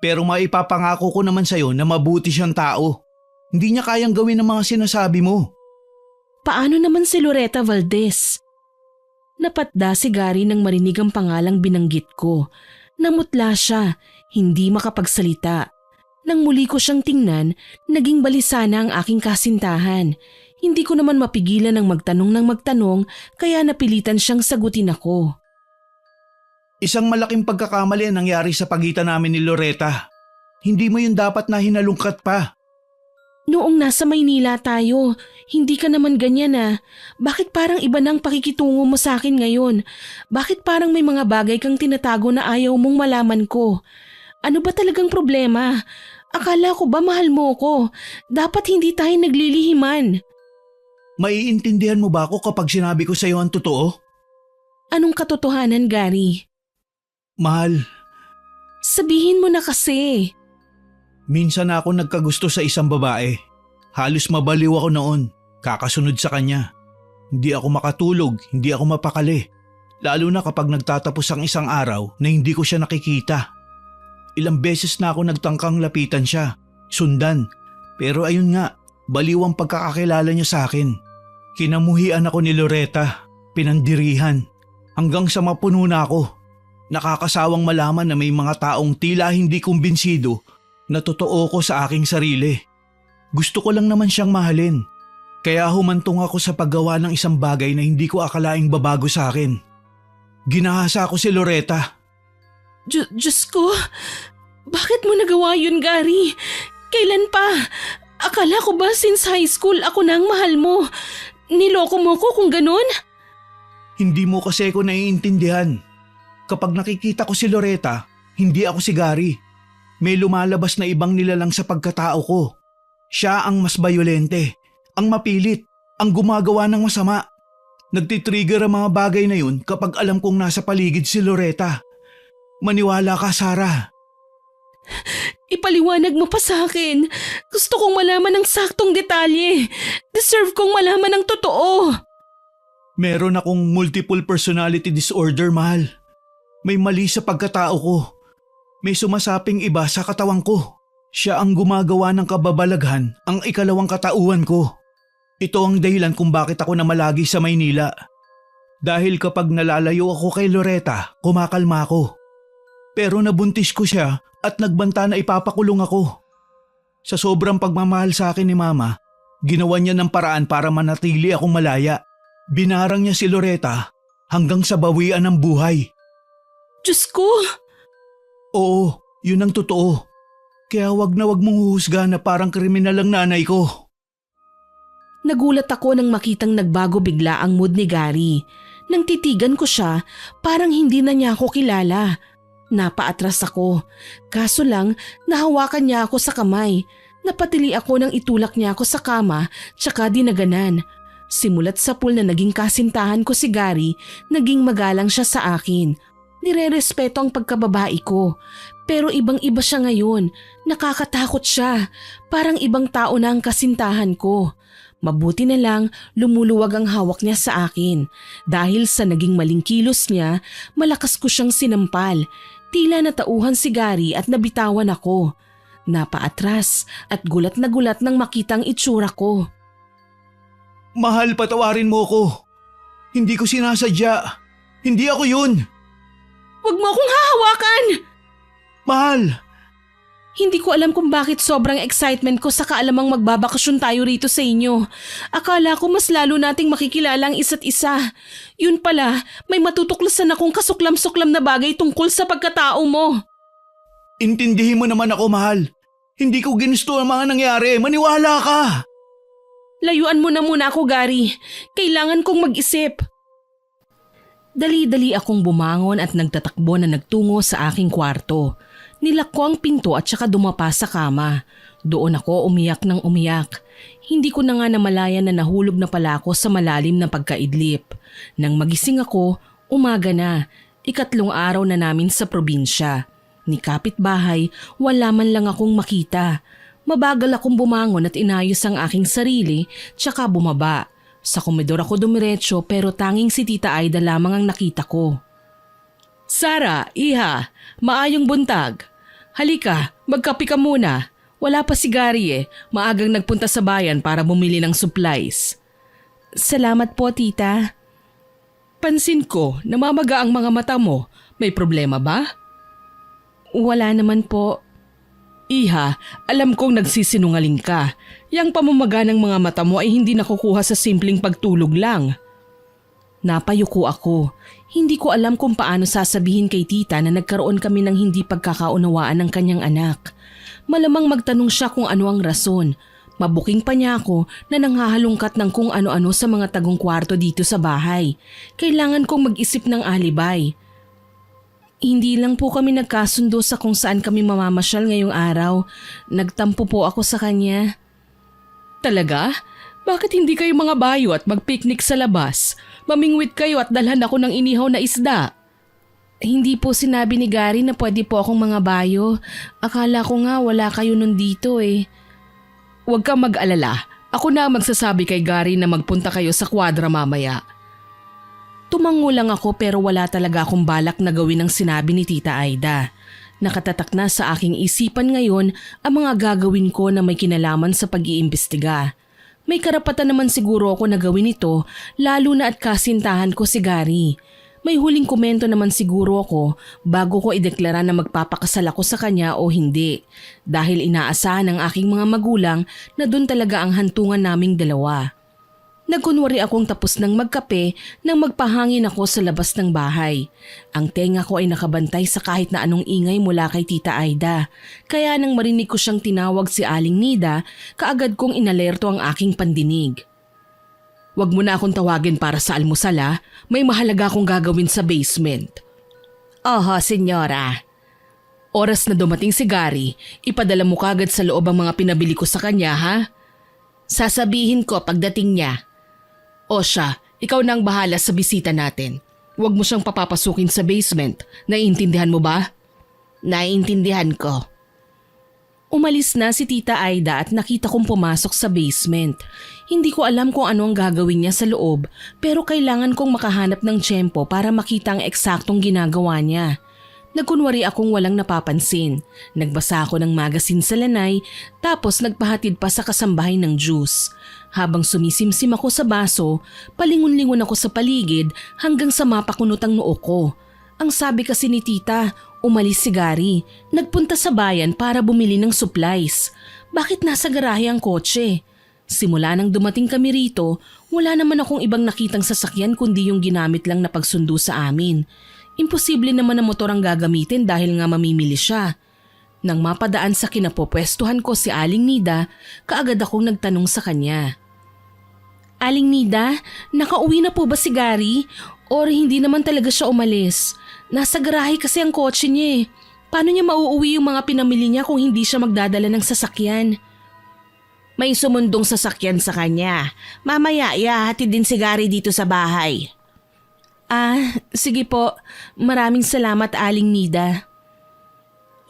Pero maipapangako ko naman sa'yo na mabuti siyang tao. Hindi niya kayang gawin ang mga sinasabi mo. Paano naman si Loretta Valdez? Napatda si Gary nang marinig ang pangalang binanggit ko. Namutla siya, hindi makapagsalita. Nang muli ko siyang tingnan, naging balisa na ang aking kasintahan. Hindi ko naman mapigilan ng magtanong kaya napilitan siyang sagutin ako. Isang malaking pagkakamali ang nangyari sa pagitan namin ni Loretta. Hindi mo yun dapat na hinalungkat pa. Noong nasa Maynila tayo, hindi ka naman ganyan ah. Bakit parang iba nang pakikitungo mo sa akin ngayon? Bakit parang may mga bagay kang tinatago na ayaw mong malaman ko? Ano ba talagang problema? Akala ko ba mahal mo ko? Dapat hindi tayo naglilihiman. Maiintindihan mo ba ako kapag sinabi ko sa iyo ang totoo? Anong katotohanan, Gary? Mahal, sabihin mo na kasi. minsan ako nagkagusto sa isang babae. Halos mabaliw ako noon, kakasunod sa kanya. Hindi ako makatulog, hindi ako mapakali. Lalo na kapag nagtatapos ang isang araw na hindi ko siya nakikita. Ilang beses na ako nagtangkang lapitan siya, sundan. Pero ayun nga, baliw ang pagkakakilala niya sa akin. Kinamuhian ako ni Loretta, pinandirihan, hanggang sa mapuno na ako. Nakakasawang malaman na may mga taong tila hindi kumbinsido na totoo ko sa aking sarili. Gusto ko lang naman siyang mahalin. Kaya humantong ako sa paggawa ng isang bagay na hindi ko akalaing babago sa akin. Ginahasa ko si Loretta. Diyos ko, bakit mo nagawa yun, Gary? Kailan pa? Akala ko ba since high school ako na ang mahal mo? Niloko mo ko kung ganun? Hindi mo kasi ako naiintindihan. Kapag nakikita ko si Loretta, hindi ako si Gary. May lumalabas na ibang nilalang sa pagkatao ko. Siya ang mas bayolente, ang mapilit, ang gumagawa ng masama. Nagtitrigger ang mga bagay na yun kapag alam kong nasa paligid si Loretta. Maniwala ka, Sarah. Ipaliwanag mo pa sa akin. Gusto kong malaman ng saktong detalye. Deserve kong malaman ng totoo. Meron akong multiple personality disorder, mahal. May mali sa pagkatao ko. May sumasaping iba sa katawan ko. Siya ang gumagawa ng kababalaghan ang ikalawang katauhan ko. Ito ang dahilan kung bakit ako namalagi sa Maynila. Dahil kapag nalalayo ako kay Loretta, kumakalma ako. Pero nabuntis ko siya at nagbanta na ipapakulong ako. Sa sobrang pagmamahal sa akin ni Mama, ginawa niya ng paraan para manatili akong malaya. Binarang niya si Loretta hanggang sa bawian ng buhay. Diyos ko! Oo, yun ang totoo. Kaya wag na wag mong huhusga na parang kriminal ang nanay ko. Nagulat ako nang makitang nagbago bigla ang mood ni Gary. Nang titigan ko siya, parang hindi na niya ako kilala. Napaatras ako. Kaso lang, nahawakan niya ako sa kamay. Napatili ako nang itulak niya ako sa kama, tsaka dinaganan. Simulat sa pool na naging kasintahan ko si Gary, naging magalang siya sa akin. Nirerespeto ang pagkababae ko. Pero ibang-iba siya ngayon. Nakakatakot siya. Parang ibang tao na ang kasintahan ko. Mabuti na lang lumuluwag ang hawak niya sa akin. Dahil sa naging maling kilos niya, malakas ko siyang sinampal. Tila natauhan si Gary at nabitawan ako. Napaatras at gulat na gulat nang makitang itsura ko. Mahal, patawarin mo ko. Hindi ko sinasadya. Hindi ako yun. Huwag mo akong hahawakan! Mahal! Hindi ko alam kung bakit sobrang excitement ko sa kaalamang magbabakasyon tayo rito sa inyo. Akala ko mas lalo nating makikilala ang isa't isa. Yun pala, may matutuklasan akong kasuklam-suklam na bagay tungkol sa pagkatao mo. Intindihin mo naman ako, mahal. Hindi ko ginusto ang mga nangyari. Maniwala ka! Layuan mo na muna ako, Gary. Kailangan kong mag-isip. Dali-dali akong bumangon at nagtatakbo na nagtungo sa aking kwarto. Nilak ko ang pinto at saka dumapa sa kama. Doon ako umiyak ng umiyak. Hindi ko na nga namalayan na nahulog na pala ako sa malalim na pagkaidlip. Nang magising ako, umaga na. 3 araw na namin sa probinsya. Ni kapitbahay, wala man lang akong makita. Mabagal akong bumangon at inayos ang aking sarili, tsaka bumaba. Sa komedor ako dumiretso pero tanging si Tita Aida lamang ang nakita ko. Sara, iha, maayong buntag. Halika, magkape ka muna. Wala pa si Gary eh, maagang nagpunta sa bayan para bumili ng supplies. Salamat po, Tita. Pansin ko, namamaga ang mga mata mo. May problema ba? Wala naman po. Iha, alam kong nagsisinungaling ka. Yang pamamaga ng mga mata mo ay hindi nakukuha sa simpleng pagtulog lang. Napayuko ako. Hindi ko alam kung paano sasabihin kay tita na nagkaroon kami ng hindi pagkakaunawaan ng kanyang anak. Malamang magtanong siya kung ano ang rason. Mabuking pa niya ako na nanghahalungkat ng kung ano-ano sa mga tagong kwarto dito sa bahay. Kailangan kong mag-isip ng alibay. Hindi lang po kami nagkasundo sa kung saan kami mamamasyal ngayong araw. Nagtampo po ako sa kanya. Talaga? Bakit hindi kayo mga bayo at mag-picnic sa labas? Mamingwit kayo at dalhan ako ng inihaw na isda. Hindi po sinabi ni Gary na pwede po akong mga bayo. Akala ko nga wala kayo nun dito eh. Huwag kang mag-alala. Ako na ang magsasabi kay Gary na magpunta kayo sa kwadra mamaya. Tumango lang ako pero wala talaga akong balak na gawin ang sinabi ni Tita Aida. Nakatatak na sa aking isipan ngayon ang mga gagawin ko na may kinalaman sa pag-iimbestiga. May karapatan naman siguro ako na gawin ito lalo na at kasintahan ko si Gary. May huling komento naman siguro ako bago ko ideklara na magpapakasal ako sa kanya o hindi dahil inaasahan ng aking mga magulang na doon talaga ang hantungan naming dalawa. Nagkunwari akong tapos ng magkape nang magpahangin ako sa labas ng bahay. Ang tenga ko ay nakabantay sa kahit na anong ingay mula kay Tita Aida. Kaya nang marinig ko siyang tinawag si Aling Nida, kaagad kong inalerto ang aking pandinig. "Huwag mo na akong tawagin para sa almusal ha. May mahalaga akong gagawin sa basement." Oho, senyora. "Oras na dumating si Gary, ipadala mo kagad sa loob ang mga pinabili ko sa kanya ha?" Sasabihin ko pagdating niya. "O siya, ikaw na ang bahala sa bisita natin. Huwag mo siyang papapasukin sa basement. Naiintindihan mo ba?" Naiintindihan ko. Umalis na si Tita Aida at nakita kong pumasok sa basement. Hindi ko alam kung ano ang gagawin niya sa loob pero kailangan kong makahanap ng tiyempo para makita ang eksaktong ginagawa niya. Nagkunwari akong walang napapansin. Nagbasa ako ng magazine sa lanay tapos nagpahatid pa sa kasambahay ng juice. Habang sumisimsim ako sa baso, palingon-lingon ako sa paligid hanggang sa mapakunot ang noo ko. Ang sabi kasi ni Tita, umalis si Gary. Nagpunta sa bayan para bumili ng supplies. Bakit nasa garahe ang kotse? Simula nang dumating kami rito, wala naman akong ibang nakitang sasakyan kundi yung ginamit lang na pagsundo sa amin. Imposible naman na motor ang gagamitin dahil nga mamimili siya. Nang mapadaan sa kinapopwestuhan ko si Aling Nida, kaagad akong nagtanong sa kanya. "Aling Nida, nakauwi na po ba si Gary? Or hindi naman talaga siya umalis? Nasa garahe kasi ang kotse niya eh. Paano niya mauuwi yung mga pinamili niya kung hindi siya magdadala ng sasakyan?" May sumundong sasakyan sa kanya. Mamaya ihahatid din si Gary dito sa bahay. Sige po. Maraming salamat, Aling Nida."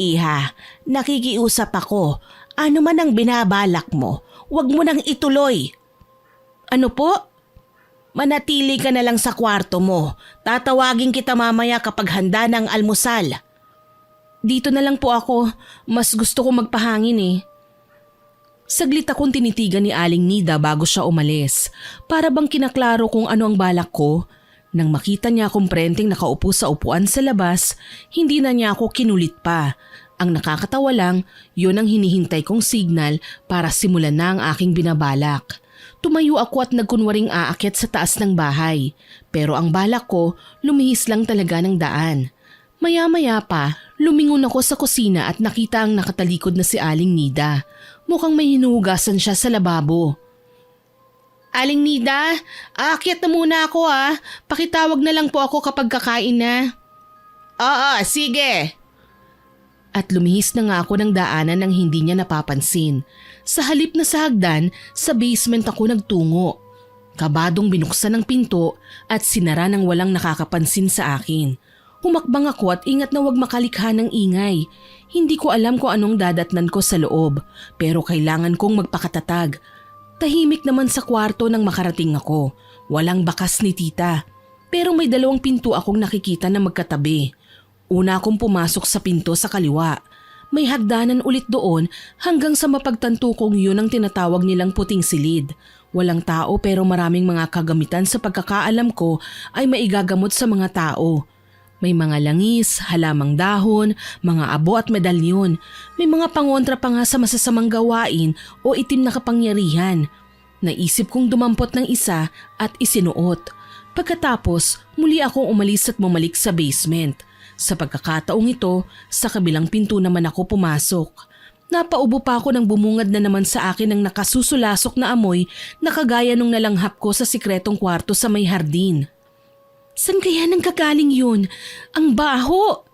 Iha, nakikiusap ako. Ano man ang binabalak mo, huwag mo nang ituloy. "Ano po?" Manatili ka na lang sa kwarto mo. Tatawagin kita mamaya kapag handa ng almusal. "Dito na lang po ako. Mas gusto ko magpahangin eh." Saglit akong tinitigan ni Aling Nida bago siya umalis. Para bang kinaklaro kung ano ang balak ko. Nang makita niya akong prenteng nakaupo sa upuan sa labas, hindi na niya ako kinulit pa. Ang nakakatawa lang, yun ang hinihintay kong signal para simulan na ang aking binabalak. Tumayo ako at nagkunwaring aakyat sa taas ng bahay. Pero ang balak ko, lumihis lang talaga ng daan. Maya-maya pa, lumingon ako sa kusina at nakita ang nakatalikod na si Aling Nida. Mukhang may hinuhugasan siya sa lababo. "Aling Nida, aakyat na muna ako ha. Pakitawag na lang po ako kapag kakain na." Oo, sige. At lumihis na nga ako ng daanan nang hindi niya napapansin. Sa halip na sa hagdan, sa basement ako nagtungo. Kabadong binuksan ang pinto at sinara ng walang nakakapansin sa akin. Humakbang ako at ingat na wag makalikha ng ingay. Hindi ko alam kung anong dadatnan ko sa loob pero kailangan kong magpakatatag. Tahimik naman sa kwarto nang makarating ako. Walang bakas ni Tita. Pero may 2 pinto akong nakikita na magkatabi. Una akong pumasok sa pinto sa kaliwa. May hagdanan ulit doon hanggang sa mapagtanto kong yun ang tinatawag nilang puting silid. Walang tao pero maraming mga kagamitan sa pagkakaalam ko ay maigagamot sa mga tao. May mga langis, halamang dahon, mga abo at medalyon. May mga pangontra pa nga sa masasamang gawain o itim na kapangyarihan. Naisip kong dumampot ng isa at isinuot. Pagkatapos, muli akong umalis at bumalik sa basement. Sa pagkakataong ito, sa kabilang pinto naman ako pumasok. Napaubo pa ako nang bumungad na naman sa akin ng nakasusulasok na amoy na kagaya nung nalanghap ko sa sikretong kwarto sa may hardin. "San kaya nanggagaling yun? Ang baho!"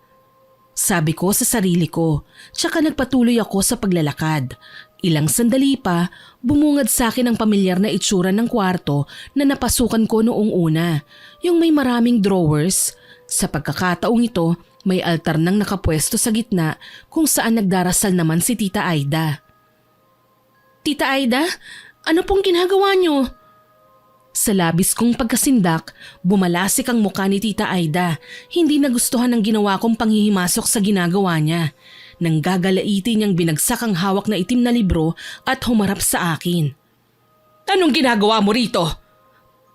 Sabi ko sa sarili ko, tsaka nagpatuloy ako sa paglalakad. Ilang sandali pa, bumungad sa akin ang pamilyar na itsura ng kwarto na napasukan ko noong una, yung may maraming drawers. Sa pagkakataong ito, may altar nang nakapwesto sa gitna kung saan nagdarasal naman si Tita Aida. "Tita Aida, ano pong ginagawa niyo?" Sa labis kong pagkasindak, bumalasik ang mukha ni Tita Aida. Hindi nagustuhan ang ginawa kong panghihimasok sa ginagawa niya. Nang gagalaitin niyang binagsak ang hawak na itim na libro at humarap sa akin. Anong ginagawa mo rito?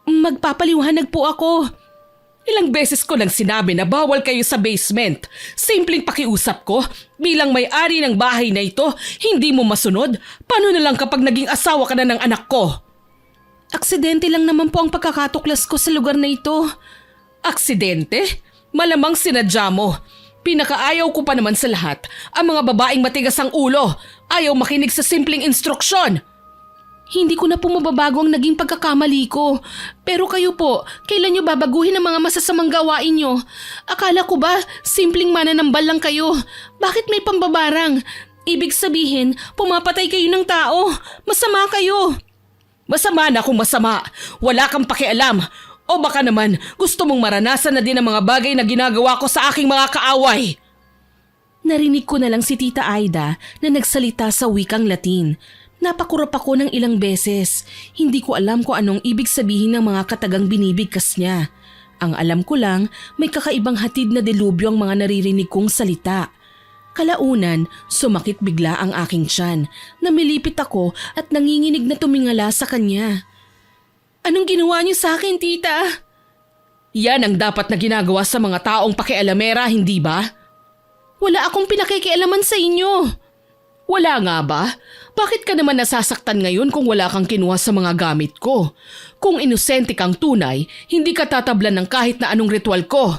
Magpapaliwanag po ako. Ilang beses ko nang sinabi na bawal kayo sa basement. Simpleng pakiusap ko, bilang may-ari ng bahay na ito, hindi mo masunod? Paano na lang kapag naging asawa ka na ng anak ko? Aksidente lang naman po ang pagkakatuklas ko sa lugar na ito. Aksidente? Malamang sinadya mo. Pinakaayaw ko pa naman sa lahat, ang mga babaeng matigas ang ulo. Ayaw makinig sa simpleng instruksyon. Hindi ko na po mababago ang naging pagkakamali ko. Pero kayo po, kailan nyo babaguhin ang mga masasamang gawain nyo? Akala ko ba simpleng mananambal lang kayo? Bakit may pambabarang? Ibig sabihin, pumapatay kayo ng tao. Masama kayo. Masama na kung masama. Wala kang pakialam. O baka naman gusto mong maranasan na din ang mga bagay na ginagawa ko sa aking mga kaaway. Narinig ko na lang si Tita Aida na nagsalita sa wikang Latin. Napakurap ako ng ilang beses. Hindi ko alam kung anong ibig sabihin ng mga katagang binibigkas niya. Ang alam ko lang, may kakaibang hatid na delubyo ang mga naririnig kong salita. Kalaunan, sumakit bigla ang aking tiyan. Namilipit ako at nanginginig na tumingala sa kanya. Anong ginawa niyo sa akin, tita? Yan ang dapat na ginagawa sa mga taong pakialamera, hindi ba? Wala akong pinakikialaman sa inyo. Wala nga ba? Bakit ka naman nasasaktan ngayon kung wala kang kinuha sa mga gamit ko? Kung inosente kang tunay, hindi ka tatablan ng kahit na anong ritual ko.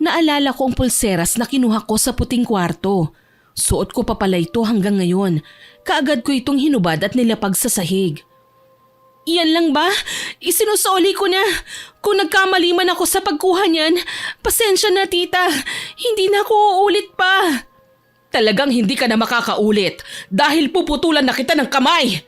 Naalala ko ang pulseras na kinuha ko sa puting kwarto. Suot ko pa pala ito hanggang ngayon. Kaagad ko itong hinubad at nilapag sa sahig. Iyan lang ba? Isinusoli ko na. Kung nagkamali man ako sa pagkuha niyan, pasensya na tita. Hindi na ako uulit pa. Talagang hindi ka na makakaulit dahil puputulan na kita ng kamay.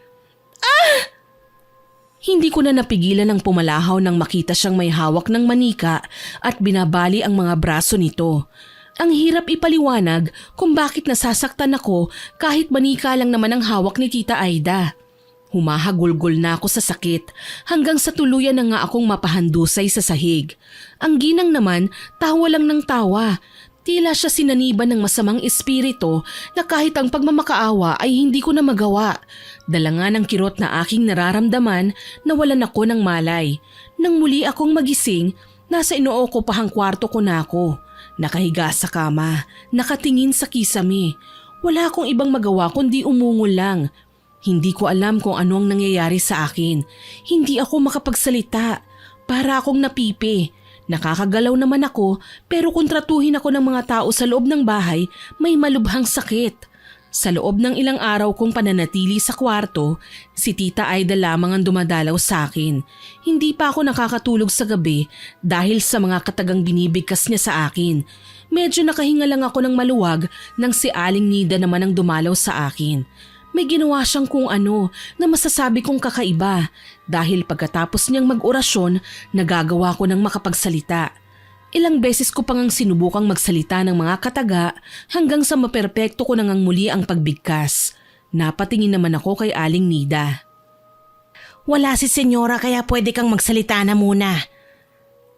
Hindi ko na napigilan ang pumalahaw nang makita siyang may hawak ng manika at binabali ang mga braso nito. Ang hirap ipaliwanag kung bakit nasasaktan ako kahit manika lang naman ang hawak ni Tita Aida. Humahagulgol na ako sa sakit hanggang sa tuluyan na nga akong mapahandusay sa sahig. Ang ginang naman tawa lang ng tawa. Tila siya sinaniban ng masamang espiritu na kahit ang pagmamakaawa ay hindi ko na magawa. Dala nga ng kirot na aking nararamdaman, nawalan ako ng malay. Nang muli akong magising, nasa inookupahang kwarto ko na ako. Nakahiga sa kama, nakatingin sa kisame. Wala akong ibang magawa kundi umungol lang. Hindi ko alam kung ano ang nangyayari sa akin. Hindi ako makapagsalita. Para akong napipi. Nakakagalaw naman ako pero kung tratuhin ako ng mga tao sa loob ng bahay, may malubhang sakit. Sa loob ng ilang araw kong pananatili sa kwarto, si Tita Aida lamang ang dumadalaw sa akin. Hindi pa ako nakakatulog sa gabi dahil sa mga katagang binibigkas niya sa akin. Medyo nakahinga lang ako ng maluwag nang si Aling Nida naman ang dumalaw sa akin. May ginawa siyang kung ano na masasabi kong kakaiba dahil pagkatapos niyang mag-orasyon, nagagawa ko ng makapagsalita. Ilang beses ko pang sinubukang magsalita ng mga kataga hanggang sa maperpekto ko nang muli ang pagbigkas. Napatingin naman ako kay Aling Nida. Wala si senyora kaya pwede kang magsalita na muna.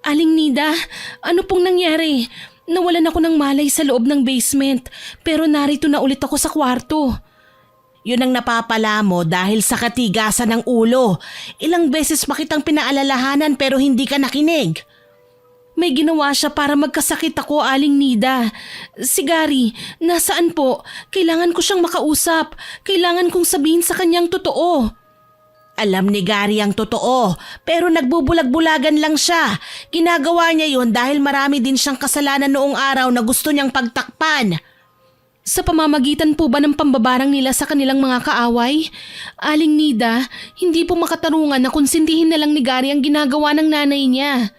Aling Nida, ano pong nangyari? Nawalan ako ng malay sa loob ng basement pero narito na ulit ako sa kwarto. Yun ang napapala mo dahil sa katigasan ng ulo. Ilang beses pa kitang pinaalalahanan pero hindi ka nakinig. May ginawa siya para magkasakit ako, Aling Nida. Si Gary, nasaan po? Kailangan ko siyang makausap. Kailangan kong sabihin sa kanyang totoo. Alam ni Gary ang totoo, pero nagbubulag-bulagan lang siya. Ginagawa niya yun dahil marami din siyang kasalanan noong araw na gusto niyang pagtakpan. Sa pamamagitan po ba ng pambabarang nila sa kanilang mga kaaway? Aling Nida, hindi po makatarungan na konsintihin na lang ni Gary ang ginagawa ng nanay niya.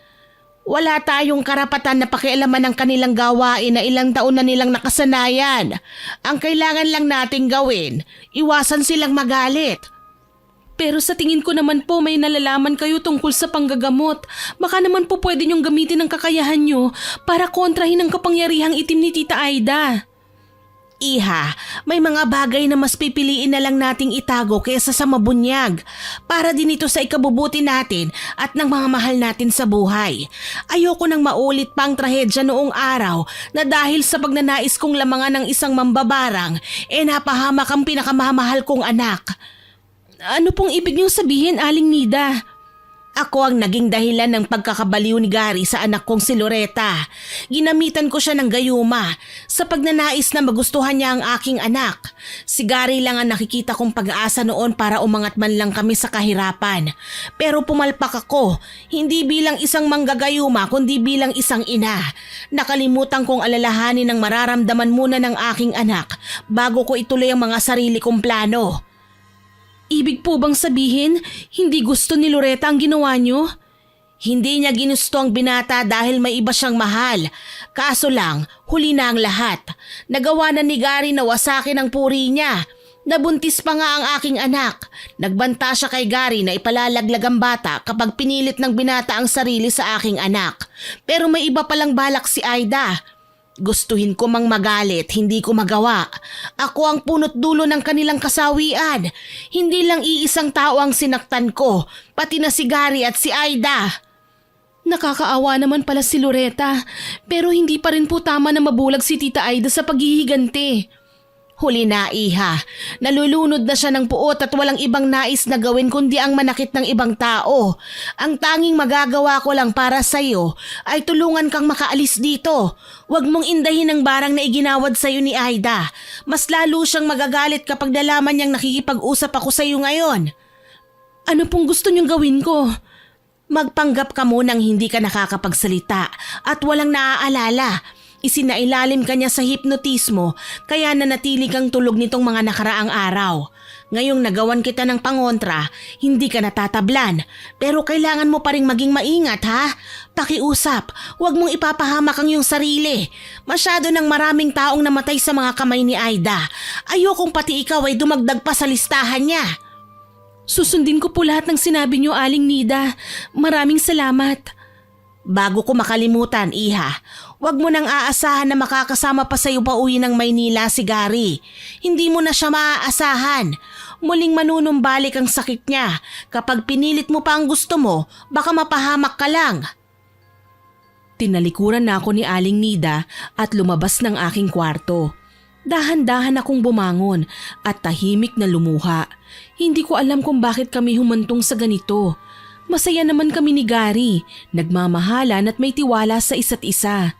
Wala tayong karapatan na pakialaman ang kanilang gawain na ilang taon na nilang nakasanayan. Ang kailangan lang nating gawin, iwasan silang magalit. Pero sa tingin ko naman po may nalalaman kayo tungkol sa panggagamot. Baka naman po pwede niyong gamitin ang kakayahan niyo para kontrahin ang kapangyarihang itim ni Tita Aida. Iha, may mga bagay na mas pipiliin na lang nating itago kaysa sa mabunyag para din ito sa ikabubuti natin at ng mga mahal natin sa buhay. Ayoko nang maulit pang trahedya noong araw na dahil sa pagnanais kong lamangan ng isang mambabarang, napahamak ang pinakamamahal kong anak. Ano pong ibig niyong sabihin, Aling Nida? Ako ang naging dahilan ng pagkakabaliw ni Gary sa anak kong si Loretta. Ginamitan ko siya ng gayuma sa pagnanais na magustuhan niya ang aking anak. Si Gary lang ang nakikita kong pag-asa noon para umangat man lang kami sa kahirapan. Pero pumalpak ako, hindi bilang isang manggagayuma kundi bilang isang ina. Nakalimutan kong alalahanin ang mararamdaman muna ng aking anak bago ko ituloy ang mga sarili kong plano. Ibig po bang sabihin, hindi gusto ni Loretta ang ginawa niyo? Hindi niya ginusto ang binata dahil may iba siyang mahal. Kaso lang, huli na ang lahat. Nagawa na ni Gary na wasakin ang puri niya. Nabuntis pa nga ang aking anak. Nagbanta siya kay Gary na ipalalaglag ang bata kapag pinilit ng binata ang sarili sa aking anak. Pero may iba palang balak si Aida. Gustuhin ko mang magalit, hindi ko magawa. Ako ang punot dulo ng kanilang kasawian. Hindi lang iisang tao ang sinaktan ko, pati na si Gary at si Aida. Nakakaawa naman pala si Loretta, pero hindi pa rin po tama na mabulag si Tita Aida sa paghihiganti. Huli na, Iha. Nalulunod na siya ng puot at walang ibang nais na gawin kundi ang manakit ng ibang tao. Ang tanging magagawa ko lang para sa'yo ay tulungan kang makaalis dito. Huwag mong indahin ang barang na iginawad sa'yo ni Aida. Mas lalo siyang magagalit kapag nalaman niyang nakikipag-usap ako sa'yo ngayon. Ano pong gusto niyong gawin ko? Magpanggap ka munang hindi ka nakakapagsalita at walang naaalala. Isinailalim ka niya sa hipnotismo kaya nanatili kang tulog nitong mga nakaraang araw. Ngayong nagawan kita ng pangontra, hindi ka natatablan. Pero kailangan mo pa rin maging maingat ha. Pakiusap, huwag mong ipapahamak ang iyong sarili. Masyado ng maraming taong namatay sa mga kamay ni Aida. Ayokong pati ikaw ay dumagdag pa sa listahan niya. Susundin ko po lahat ng sinabi niyo, Aling Nida. Maraming salamat. Bago ko makalimutan, Iha, huwag mo nang aasahan na makakasama pa sa iyo pauwi ng Maynila si Gary. Hindi mo na siya maaasahan. Muling manunumbalik ang sakit niya. Kapag pinilit mo pa ang gusto mo, baka mapahamak ka lang. Tinalikuran na ako ni Aling Nida at lumabas ng aking kwarto. Dahan-dahan akong bumangon at tahimik na lumuha. Hindi ko alam kung bakit kami humantong sa ganito. Masaya naman kami ni Gary, nagmamahalan at may tiwala sa isa't isa.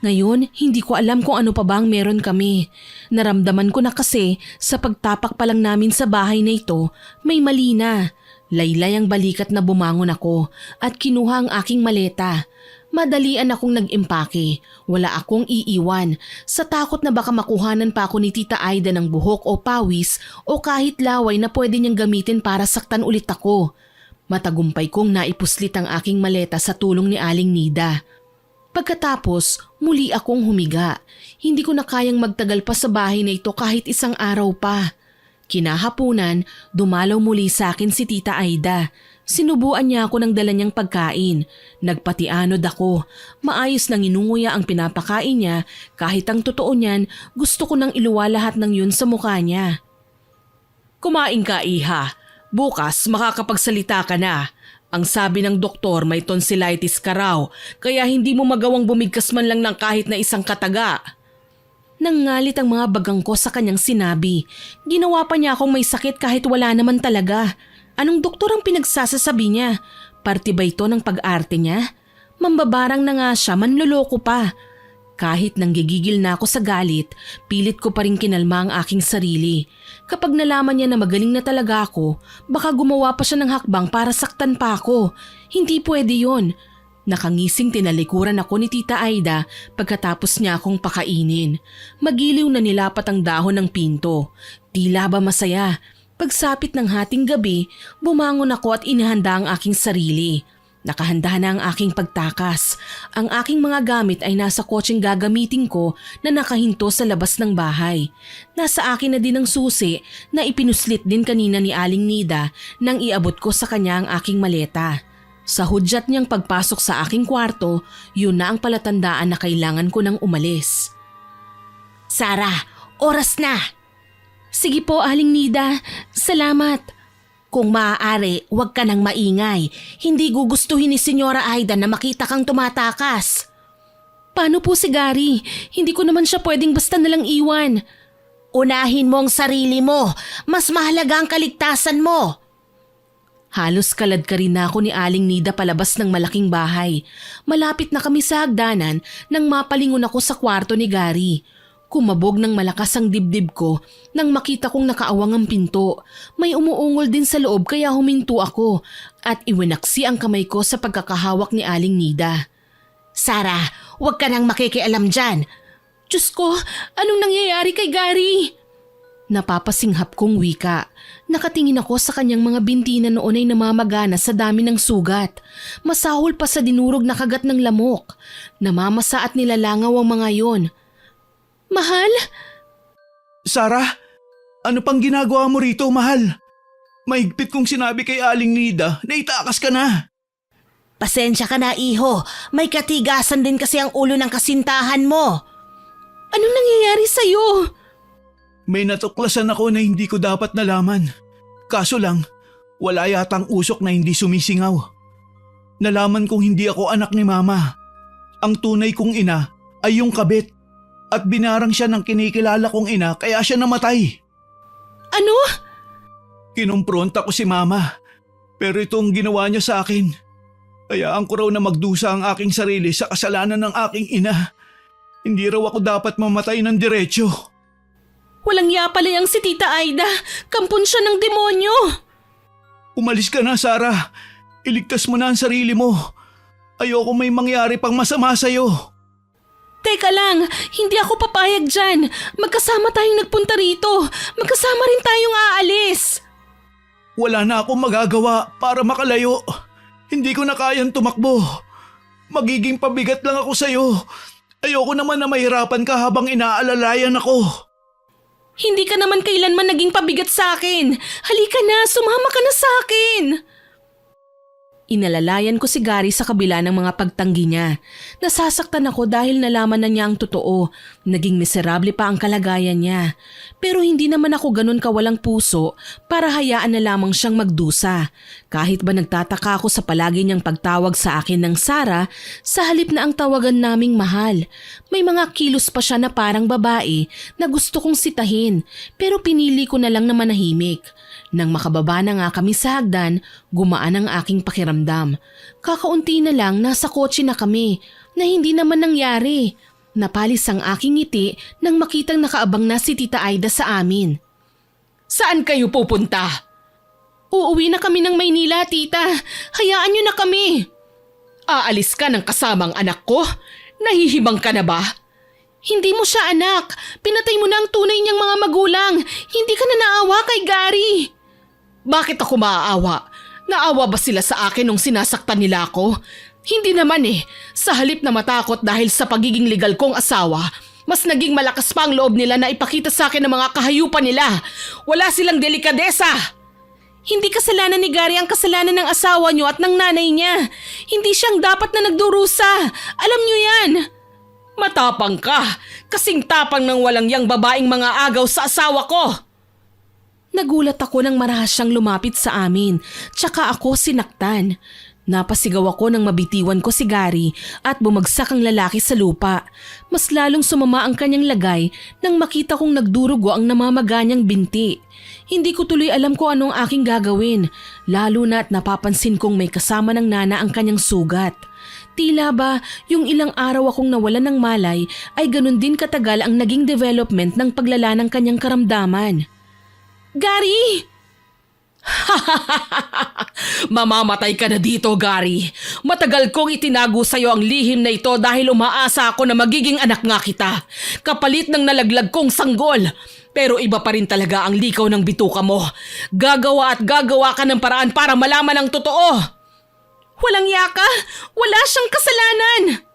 Ngayon, hindi ko alam kung ano pa bang meron kami. Naramdaman ko na kasi sa pagtapak pa lang namin sa bahay na ito, may mali na. Laylay ang balikat na bumangon ako at kinuha ang aking maleta. Madalian akong nag-impake. Wala akong iiwan sa takot na baka makuhanan pa ako ni Tita Aida ng buhok o pawis o kahit laway na pwede niyang gamitin para saktan ulit ako. Matagumpay kong naipuslit ang aking maleta sa tulong ni Aling Nida. Pagkatapos, muli akong humiga. Hindi ko na kayang magtagal pa sa bahay na ito kahit isang araw pa. Kinahapunan, dumalaw muli sa akin si Tita Aida. Sinubuan niya ako ng dala niyang pagkain. Nagpatianod ako. Maayos nang inunguya ang pinapakain niya kahit ang totoo niyan gusto ko nang iluwa lahat ng yun sa mukha niya. Kumain ka, Iha. Bukas makakapagsalita ka na. Ang sabi ng doktor may tonsillitis ka raw kaya hindi mo magawang bumigkas man lang ng kahit na isang kataga. Nangalit ang mga bagang ko sa kanyang sinabi. Ginawa pa niya akong may sakit kahit wala naman talaga. Anong doktor ang pinagsasasabi niya? Parte ba ito ng pag-arte niya? Mambabarang na nga siya, manloloko pa. Kahit nanggigigil na ako sa galit, pilit ko pa rin kinalma ang aking sarili. Kapag nalaman niya na magaling na talaga ako, baka gumawa pa siya ng hakbang para saktan pa ako. Hindi pwede yon. Nakangising tinalikuran ako ni Tita Aida pagkatapos niya akong pakainin. Magiliw na nilapat ang dahon ng pinto. Tila ba masaya. Pagsapit ng hating gabi, bumangon ako at inihanda ang aking sarili. Nakahanda na ang aking pagtakas. Ang aking mga gamit ay nasa kotseng gagamitin ko na nakahinto sa labas ng bahay. Nasa akin na din ang susi na ipinuslit din kanina ni Aling Nida nang iabot ko sa kanya ang aking maleta. Sa hudyat niyang pagpasok sa aking kwarto, yun na ang palatandaan na kailangan ko nang umalis. Sarah, Oras na. Sige po, Aling Nida. Salamat. Kung maaari, huwag ka nang maingay. Hindi gugustuhin ni Senyora Aida na makita kang tumatakas. Paano po si Gary? Hindi ko naman siya pwedeng basta nalang iwan. Unahin mo ang sarili mo. Mas mahalaga ang kaligtasan mo. Halos kalad ka rin ako ni Aling Nida palabas ng malaking bahay. Malapit na kami sa hagdanan nang mapalingon ako sa kwarto ni Gary. Kumabog ng malakas ang dibdib ko nang makita kong nakaawang ang pinto. May umuungol din sa loob kaya huminto ako at iwinaksi ang kamay ko sa pagkakahawak ni Aling Nida. Sarah, huwag ka nang makikialam dyan. Diyos ko, anong nangyayari kay Gary? Napapasinghap kong wika. Nakatingin ako sa kanyang mga binti na noon ay namamagana sa dami ng sugat. Masahol pa sa dinurog na kagat ng lamok. Namamasa at nilalangaw ang mga yon. Mahal? Sarah, ano pang ginagawa mo rito, mahal? Mahigpit kong sinabi kay Aling Nida na itakas ka na. Pasensya ka na, iho. May katigasan din kasi ang ulo ng kasintahan mo. Anong nangyayari sa'yo? May natuklasan ako na hindi ko dapat nalaman. Kaso lang, wala yatang usok na hindi sumisingaw. Nalaman kong hindi ako anak ni Mama. Ang tunay kong ina ay yung kabit. At binarang siya ng kinikilala kong ina kaya siya namatay. Ano? Kinumpronta ko si Mama. Pero itong ginawa niya sa akin. Hayaan ko raw na magdusa ang aking sarili sa kasalanan ng aking ina. Hindi raw ako dapat mamatay ng diretsyo. Walang ya pala yang si Tita Aida. Kampon siya ng demonyo. Umalis ka na, Sarah. Iligtas mo na ang sarili mo. Ayoko may mangyari pang masama sa'yo. Teka lang, hindi ako papayag dyan. Magkasama tayong nagpunta rito. Magkasama rin tayong aalis. Wala na akong magagawa para makalayo. Hindi ko na kayang tumakbo. Magiging pabigat lang ako sa'yo. Ayoko naman na mahirapan ka habang inaalalayan ako. Hindi ka naman kailanman naging pabigat sa akin. Halika na, sumama ka na sa akin. Inalalayan ko si Gary sa kabila ng mga pagtanggi niya. Nasasaktan ako dahil nalaman na niya ang totoo. Naging miserable pa ang kalagayan niya. Pero hindi naman ako ganun kawalang puso para hayaan na lamang siyang magdusa. Kahit ba nagtataka ako sa palagi niyang pagtawag sa akin ng Sarah, sa halip na ang tawagan naming mahal. May mga kilos pa siya na parang babae na gusto kong sitahin pero pinili ko na lang na manahimik. Nang makababa na nga kami sa hagdan, gumaan ang aking pakiramdam. Kakaunti na lang nasa kotse na kami na hindi naman nangyari. Napalis ang aking ngiti nang makitang nakaabang na si Tita Aida sa amin. Saan kayo pupunta? Uuwi na kami ng Maynila, Tita. Hayaan niyo na kami. Aalis ka ng kasamang anak ko? Nahihibang ka na ba? Hindi mo siya anak. Pinatay mo na ang tunay niyang mga magulang. Hindi ka na naawa kay Gary. Bakit ako maaawa? Naawa ba sila sa akin nung sinasaktan nila ako? Hindi naman eh. Sa halip na matakot dahil sa pagiging legal kong asawa, mas naging malakas pa ang loob nila na ipakita sa akin ang mga kahayupan nila. Wala silang delikadesa. Hindi kasalanan ni Gary ang kasalanan ng asawa niyo at ng nanay niya. Hindi siyang dapat na nagdurusa. Alam niyo yan. Matapang ka. Kasing tapang ng walang yang babaeng mga agaw sa asawa ko. Nagulat ako nang marahas siyang lumapit sa amin, tsaka ako sinaktan. Napasigaw ako nang mabitiwan ko si Gary at bumagsak ang lalaki sa lupa. Mas lalong sumama ang kanyang lagay nang makita kong nagdurugo ang namamaganyang binti. Hindi ko tuloy alam kung anong aking gagawin, lalo na at napapansin kong may kasama ng nana ang kanyang sugat. Tila ba yung ilang araw akong nawalan ng malay ay ganun din katagal ang naging development ng paglala ng kanyang karamdaman. Gary! Mamamatay ka na dito, Gary. Matagal kong itinago sa'yo ang lihim na ito dahil umaasa ako na magiging anak nga kita. Kapalit ng nalaglag kong sanggol. Pero iba pa rin talaga ang likaw ng bituka mo. Gagawa at gagawa ka ng paraan para malaman ang totoo. Walang yaka! Wala siyang kasalanan!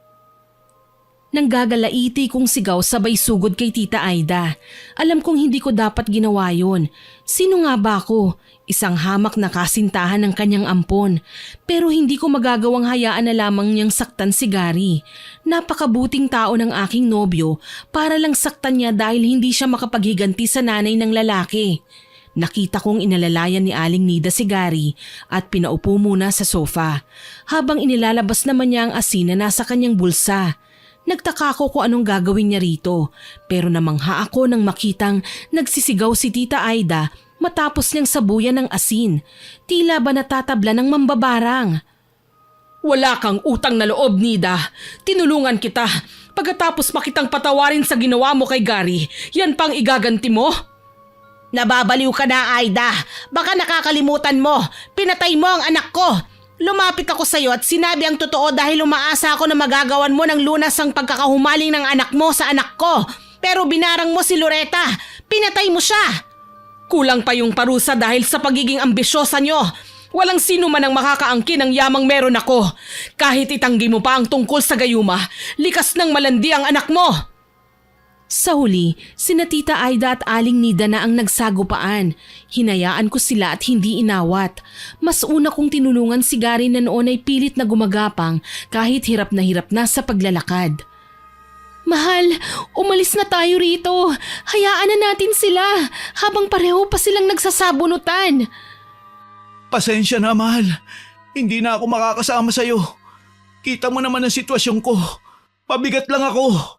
Nang gagalaiti kong sigaw sabay sugod kay Tita Aida. Alam kong hindi ko dapat ginawa yun. Sino nga ba ako? Isang hamak na kasintahan ng kanyang ampon, pero hindi ko magagawang hayaan na lamang niyang saktan si Gary. Napakabuting tao ng aking nobyo para lang saktan niya dahil hindi siya makapaghiganti sa nanay ng lalaki. Nakita kong inalalayan ni Aling Nida si Gary at pinaupo muna sa sofa habang inilalabas naman niya ang asin na nasa kanyang bulsa. Nagtaka ko kung anong gagawin niya rito, pero namangha ako nang makitang nagsisigaw si Tita Aida matapos niyang sabuyan ng asin. Tila ba natatabla ng mambabarang. Wala kang utang na loob, Nida. Tinulungan kita. Pagkatapos makitang patawarin sa ginawa mo kay Gary, yan pang igaganti mo? Nababaliw ka na, Aida. Baka nakakalimutan mo. Pinatay mo ang anak ko. Lumapit ako sa iyo at sinabi ang totoo dahil umaasa ako na magagawan mo ng lunas ang pagkakahumaling ng anak mo sa anak ko. Pero binarang mo si Loretta. Pinatay mo siya. Kulang pa yung parusa dahil sa pagiging ambisyosa nyo. Walang sino man ang makakaangkin ng yamang meron ako. Kahit itanggi mo pa ang tungkol sa gayuma, likas ng malandi ang anak mo. Sa huli, sina Tita Aida at Aling Nida na ang nagsagupaan. Hinayaan ko sila at hindi inawat. Mas una kong tinulungan si Gary na noon ay pilit na gumagapang kahit hirap na sa paglalakad. Mahal, umalis na tayo rito. Hayaan na natin sila habang pareho pa silang nagsasabunutan. Pasensya na, mahal. Hindi na ako makakasama sa'yo. Kita mo naman ang sitwasyon ko. Pabigat lang ako.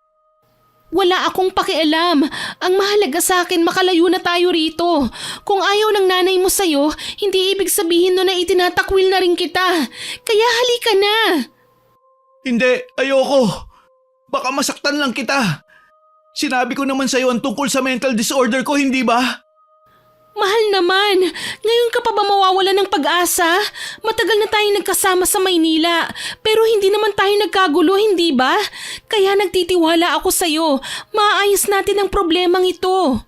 Wala akong pakialam. Ang mahalaga sa akin makalayo na tayo rito. Kung ayaw ng nanay mo sa'yo, hindi ibig sabihin no na itinatakwil na rin kita. Kaya halika na. Hindi, ayoko. Baka masaktan lang kita. Sinabi ko naman sa'yo ang tungkol sa mental disorder ko, hindi ba? Mahal naman, ngayon ka pa ba mawawala ng pag-asa? Matagal na tayong nagkasama sa Maynila, pero hindi naman tayo nagkagulo, hindi ba? Kaya nagtitiwala ako sa'yo, maayos natin ang problemang ito.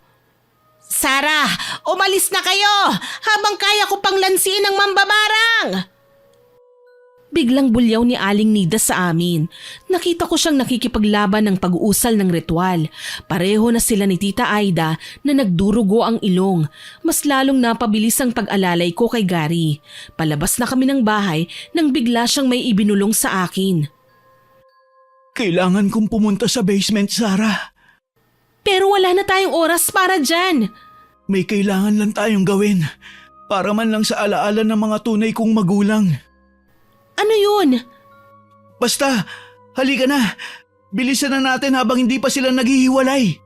Sarah, umalis na kayo habang kaya ko pang lansiin ang mambabarang. Biglang bulyaw ni Aling Nida sa amin. Nakita ko siyang nakikipaglaban ng pag-uusal ng ritual. Pareho na sila ni Tita Aida na nagdurugo ang ilong. Mas lalong napabilis ang pag-alalay ko kay Gary. Palabas na kami ng bahay nang bigla siyang may ibinulong sa akin. Kailangan kong pumunta sa basement, Sarah. Pero wala na tayong oras para dyan. May kailangan lang tayong gawin para man lang sa alaala ng mga tunay kong magulang. Ano yun? Basta, halika na. Bilisan na natin habang hindi pa sila naghihiwalay.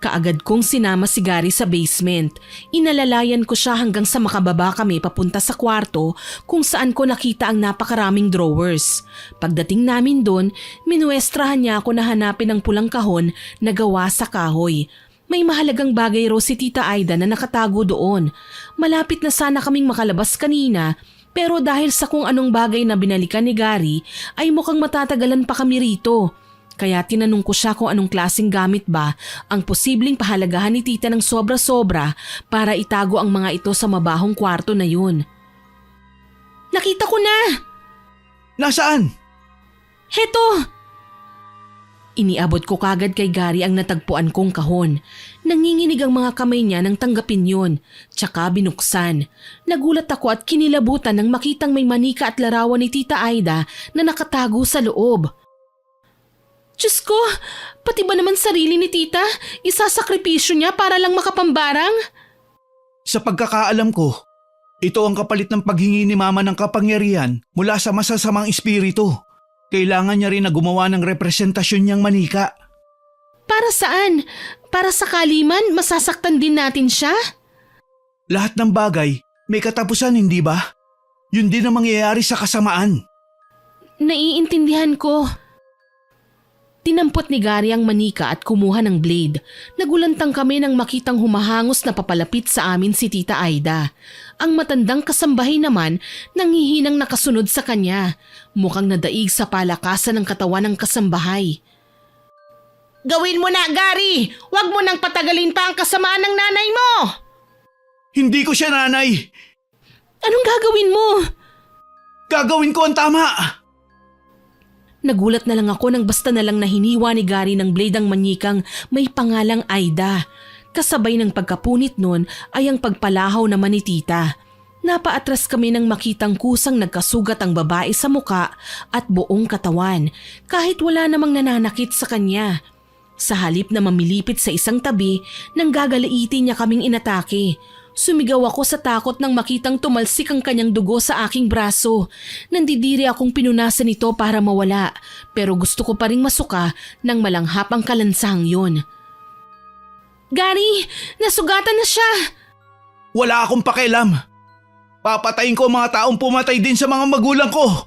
Kaagad kong sinama si Gary sa basement. Inalalayan ko siya hanggang sa makababa kami papunta sa kwarto kung saan ko nakita ang napakaraming drawers. Pagdating namin doon, minuestrahan niya ako na hanapin ang pulang kahon na gawa sa kahoy. May mahalagang bagay raw si Tita Aida na nakatago doon. Malapit na sana kaming makalabas kanina, pero dahil sa kung anong bagay na binalikan ni Gary ay mukhang matatagalan pa kami rito. Kaya tinanong ko siya kung anong klaseng gamit ba ang posibleng pahalagahan ni Tita ng sobra-sobra para itago ang mga ito sa mabahong kwarto na yun. Nakita ko na! Nasaan? Heto! Iniabot ko kagad kay Gary ang natagpuan kong kahon. Nanginginig ang mga kamay niya nang tanggapin yun, tsaka binuksan. Nagulat ako at kinilabutan nang makitang may manika at larawan ni Tita Aida na nakatago sa loob. Diyos ko, pati ba naman sarili ni Tita, isasakripisyo niya para lang makapambarang? Sa pagkakaalam ko, ito ang kapalit ng paghingi ni Mama ng kapangyarihan mula sa masasamang espiritu. Kailangan niya rin na gumawa ng representasyon niyang manika. Para saan? Para sa kaliman, masasaktan din natin siya? Lahat ng bagay may katapusan, hindi ba? Yun din ang mangyayari sa kasamaan. Naiintindihan ko. Tinampot ni Gary ang manika at kumuha ng blade. Nagulantang kami nang makitang humahangos na papalapit sa amin si Tita Aida. Ang matandang kasambahay naman nanghihinang nakasunod sa kanya. Mukhang nadaig sa palakasan ng katawan ng kasambahay. Gawin mo na, Gary! Huwag mo nang patagalin pa ang kasamaan ng nanay mo! Hindi ko siya nanay! Anong gagawin mo? Gagawin ko ang tama! Nagulat na lang ako nang basta na lang nahiniwa ni Gary ng blade ang manikang may pangalang Aida. Kasabay ng pagkapunit nun ay ang pagpalahaw naman ni tita. Napaatras kami nang makitang kusang nagkasugat ang babae sa muka at buong katawan kahit wala namang nananakit sa kanya. Sa halip na mamilipit sa isang tabi, nang gagalaitin niya kaming inatake. Sumigaw ako sa takot nang makitang tumalsik ang kanyang dugo sa aking braso. Nandidiri akong pinunasan ito para mawala, pero gusto ko pa ring masuka nang malanghap ang kalansang yun. Gary, nasugatan na siya! Wala akong pakialam. Papatayin ko ang mga taong pumatay din sa mga magulang ko.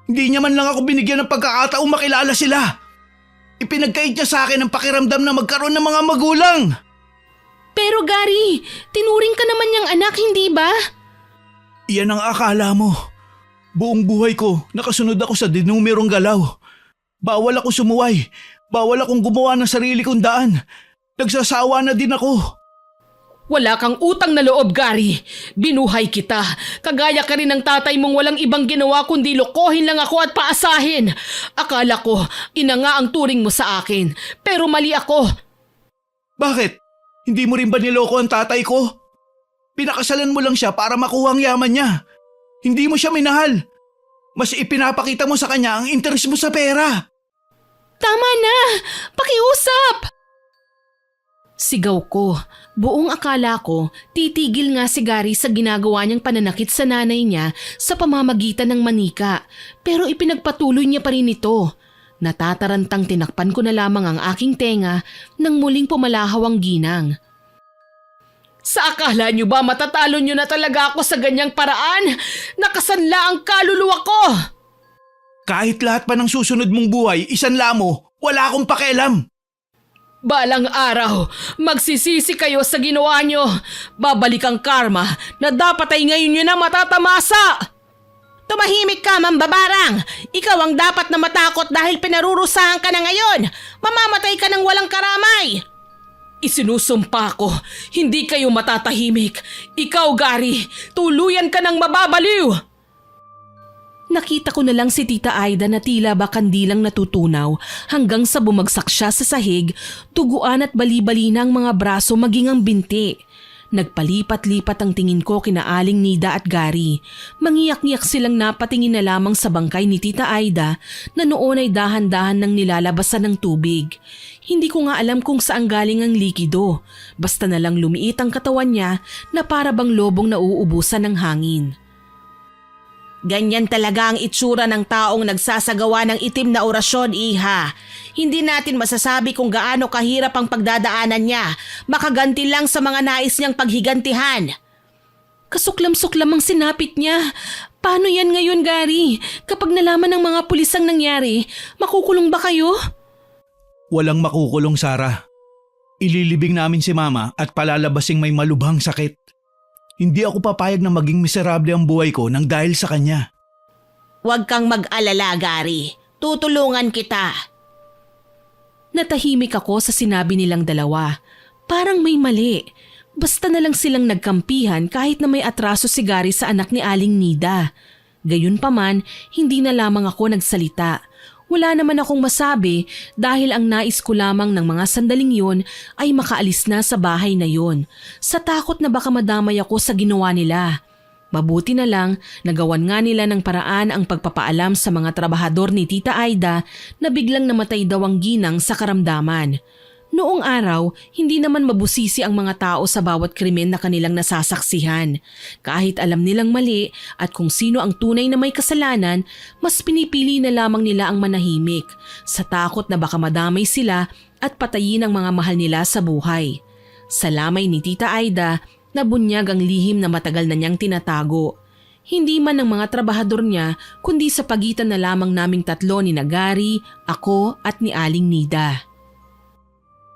Hindi niya man lang ako binigyan ng pagkakataong makilala sila. Ipinagkait niya sa akin ang pakiramdam na magkaroon ng mga magulang. Pero Gary, tinuring ka naman niyang anak, hindi ba? Iyan ang akala mo. Buong buhay ko, nakasunod ako sa dinumerong galaw. Bawal ako sumuway. Bawal akong gumawa ng sarili kong daan. Nagsasawa na din ako. Wala kang utang na loob, Gary. Binuhay kita. Kagaya ka rin ng tatay mong walang ibang ginawa kundi lokohin lang ako at paasahin. Akala ko, ina nga ang turing mo sa akin. Pero mali ako. Bakit? Hindi mo rin ba niloko ang tatay ko? Pinakasalan mo lang siya para makuha ang yaman niya. Hindi mo siya minahal. Mas ipinapakita mo sa kanya ang interes mo sa pera. Tama na! Pakiusap! Sigaw ko. Buong akala ko, titigil nga si Gary sa ginagawa niyang pananakit sa nanay niya sa pamamagitan ng manika. Pero ipinagpatuloy niya pa rin ito. Natatarantang tinakpan ko na lamang ang aking tenga nang muling pumalahaw ang ginang. Sa akala niyo ba matatalo niyo na talaga ako sa ganyang paraan? Nakasanla ang kaluluwa ko! Kahit lahat pa ng susunod mong buhay, isanla mo, wala akong pakialam. Balang araw, magsisisi kayo sa ginawa niyo. Babalik ang karma na dapat ay ngayon niyo na matatamasa! Tumahimik ka, mambabarang! Ikaw ang dapat na matakot dahil pinarurusahan ka na ngayon! Mamamatay ka ng walang karamay! Isinusumpa ko, hindi kayo matatahimik. Ikaw, Gary, tuluyan ka ng mababaliw! Nakita ko na lang si Tita Aida na tila ba kandilang natutunaw hanggang sa bumagsak siya sa sahig, tuguan at bali-bali na ang mga braso maging ang binti. Nagpalipat-lipat ang tingin ko kina Aling Nida at Gary. Mangiyak-ngiyak silang napatingin na lamang sa bangkay ni Tita Aida na noon ay dahan-dahan nang nilalabasan ng tubig. Hindi ko nga alam kung saan galing ang likido. Basta na lang lumiit ang katawan niya na para bang lobong nauubusan ng hangin. Ganyan talaga ang itsura ng taong nagsasagawa ng itim na orasyon, Iha. Hindi natin masasabi kung gaano kahirap ang pagdadaanan niya. Makaganti lang sa mga nais niyang paghigantihan. Kasuklam-suklam ang sinapit niya. Paano yan ngayon, Gary? Kapag nalaman ng mga pulis ang nangyari, makukulong ba kayo? Walang makukulong, Sarah. Ililibing namin si Mama at palalabasing may malubhang sakit. Hindi ako papayag na maging miserable ang buhay ko nang dahil sa kanya. Huwag kang mag-alala, Gary. Tutulungan kita. Natahimik ako sa sinabi nilang dalawa. Parang may mali. Basta na lang silang nagkampihan kahit na may atraso si Gary sa anak ni Aling Nida. Gayunpaman, hindi na lamang ako nagsalita. Wala naman akong masabi dahil ang nais ko lamang ng mga sandaling yon ay makaalis na sa bahay na yon. Sa takot na baka madamay ako sa ginawa nila. Mabuti na lang nagawan nga nila ng paraan ang pagpapaalam sa mga trabahador ni Tita Aida na biglang namatay daw ang ginang sa karamdaman. Noong araw, hindi naman mabusisi ang mga tao sa bawat krimen na kanilang nasasaksihan. Kahit alam nilang mali at kung sino ang tunay na may kasalanan, mas pinipili na lamang nila ang manahimik sa takot na baka madamay sila at patayin ang mga mahal nila sa buhay. Sa lamay ni Tita Aida, nabunyag ang lihim na matagal na niyang tinatago. Hindi man ng mga trabahador niya kundi sa pagitan na lamang naming tatlo ni Gary, ako at ni Aling Nida.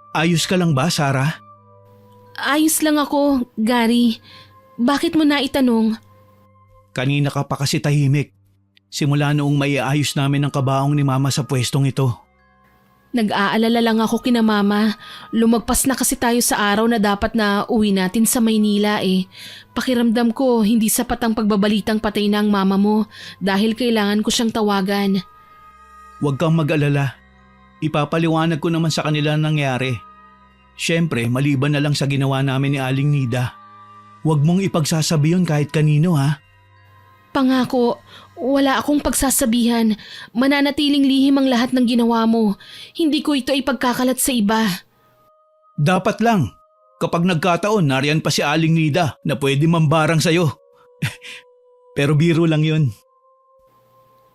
Ayos ka lang ba, Sarah? Ayos lang ako, Gary. Bakit mo naitanong? Kanina ka pa kasi tahimik. Simula noong maiayos namin ang kabaong ni Mama sa pwestong ito. Nag-aalala lang ako kina Mama. Lumagpas na kasi tayo sa araw na dapat na uwi natin sa Maynila eh. Pakiramdam ko hindi sapat ang pagbabalitang patay na ang mama mo dahil kailangan ko siyang tawagan. Huwag kang mag-alala. Ipapaliwanag ko naman sa kanila ang nangyari. Siyempre, maliban na lang sa ginawa namin ni Aling Nida. Huwag mong ipagsasabi yun kahit kanino ha. Pangako, wala akong pagsasabihan. Mananatiling lihim ang lahat ng ginawa mo. Hindi ko ito ipagkakalat sa iba. Dapat lang. Kapag nagkataon, nariyan pa si Aling Nida na pwede mambarang sa'yo. Pero biro lang yun.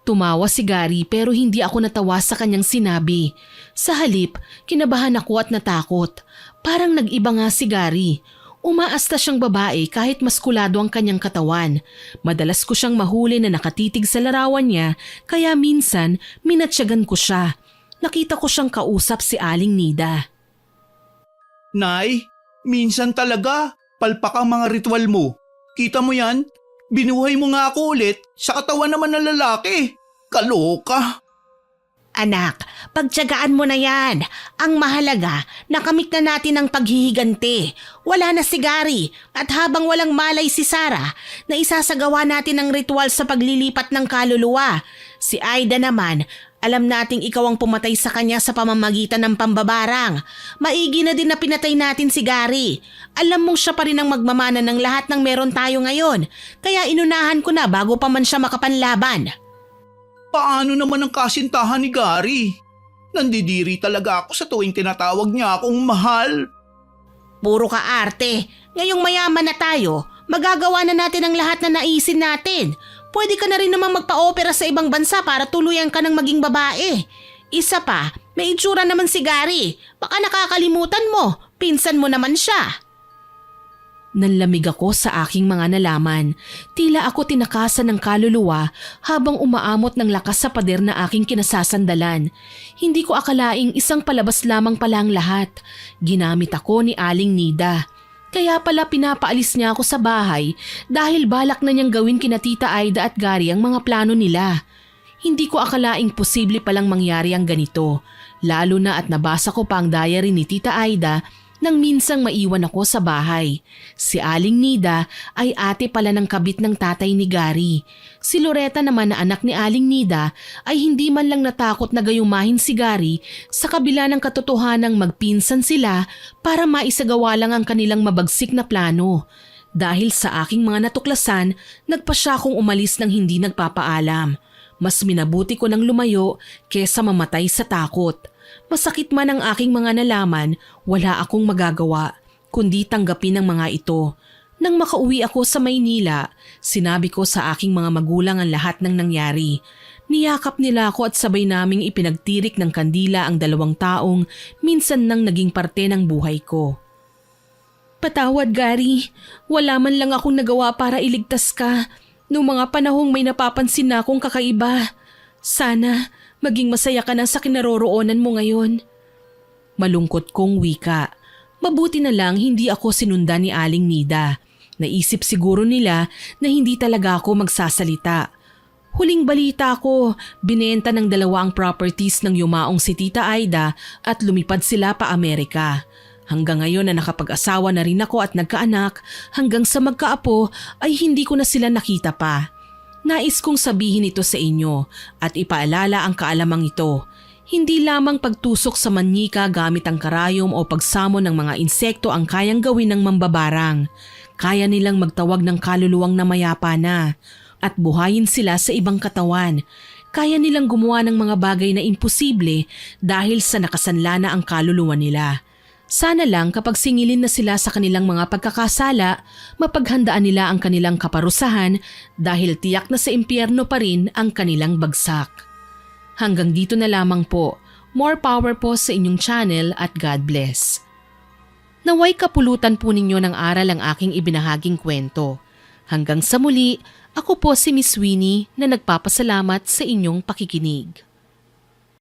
Tumawa si Gary pero hindi ako natawa sa kanyang sinabi. Sa halip, kinabahan ako at natakot. Parang nag-iba nga si Gary. Umaasta siyang babae kahit maskulado ang kanyang katawan. Madalas ko siyang mahuli na nakatitig sa larawan niya kaya minsan minatsyagan ko siya. Nakita ko siyang kausap si Aling Nida. Nay, minsan talaga, palpak ang mga ritual mo. Kita mo yan? Binuhay mo nga ako ulit sa katawan naman ng lalaki. Kaloka. Anak, pagtiyagaan mo na yan. Ang mahalaga, nakamit na natin ang paghihiganti. Wala na si Gary at habang walang malay si Sarah, na isasagawa natin ang ritual sa paglilipat ng kaluluwa. Si Aida naman, alam nating ikaw ang pumatay sa kanya sa pamamagitan ng pambabarang. Maigi na din na pinatay natin si Gary. Alam mong siya pa rin ang magmamana ng lahat ng meron tayo ngayon. Kaya inunahan ko na bago pa man siya makapanlaban. Paano naman ang kasintahan ni Gary? Nandidiri talaga ako sa tuwing tinatawag niya akong mahal. Puro ka arte. Ngayong mayaman na tayo, magagawa na natin ang lahat na naisin natin. Pwede ka na rin namang magpa-opera sa ibang bansa para tuluyan ka ng maging babae. Isa pa, may itsura naman si Gary. Baka nakakalimutan mo, pinsan mo naman siya. Nanlamig ako sa aking mga nalaman. Tila ako tinakasan ng kaluluwa habang umaamot ng lakas sa pader na aking kinasasandalan. Hindi ko akalaing isang palabas lamang pala ang lahat. Ginamit ako ni Aling Nida. Kaya pala pinapaalis niya ako sa bahay dahil balak na niyang gawin kina Tita Aida at Gary ang mga plano nila. Hindi ko akalaing posible palang mangyari ang ganito. Lalo na at nabasa ko pa ang diary ni Tita Aida nang minsang maiwan ako sa bahay. Si Aling Nida ay ate pala ng kabit ng tatay ni Gary. Si Loretta naman na anak ni Aling Nida ay hindi man lang natakot na gayumahin si Gary sa kabila ng katotohanang magpinsan sila para maisagawa lang ang kanilang mabagsik na plano. Dahil sa aking mga natuklasan, nagpa siya akong umalis ng hindi nagpapaalam. Mas minabuti ko nang lumayo kesa mamatay sa takot. Masakit man ang aking mga nalaman, wala akong magagawa, kundi tanggapin ang mga ito. Nang makauwi ako sa Maynila, sinabi ko sa aking mga magulang ang lahat ng nangyari. Niyakap nila ako at sabay naming ipinagtirik ng kandila ang 2 taong minsan nang naging parte ng buhay ko. Patawad, Gary. Wala man lang akong nagawa para iligtas ka. Noong mga panahong may napapansin na akong kakaiba. Sana maging masaya ka na sa kinaroroonan mo ngayon. Malungkot kong wika. Mabuti na lang hindi ako sinundan ni Aling Nida. Naisip siguro nila na hindi talaga ako magsasalita. Huling balita ko, binenta ng 2 ang properties ng yumaong si Tita Aida at lumipad sila pa Amerika. Hanggang ngayon na nakapag-asawa na rin ako at nagkaanak, hanggang sa magkaapo ay hindi ko na sila nakita pa. Nais kong sabihin ito sa inyo at ipaalala ang kaalamang ito. Hindi lamang pagtusok sa manyika gamit ang karayom o pagsamo ng mga insekto ang kayang gawin ng mambabarang. Kaya nilang magtawag ng kaluluwang na mayapa na at buhayin sila sa ibang katawan. Kaya nilang gumawa ng mga bagay na imposible dahil sa nakasanla na ang kaluluwa nila. Sana lang kapag singilin na sila sa kanilang mga pagkakasala, mapaghandaan nila ang kanilang kaparusahan dahil tiyak na sa impyerno pa rin ang kanilang bagsak. Hanggang dito na lamang po. More power po sa inyong channel at God bless. Naway kapulutan po ninyo ng aral ang aking ibinahaging kwento. Hanggang sa muli, ako po si Miss Winnie na nagpapasalamat sa inyong pakikinig.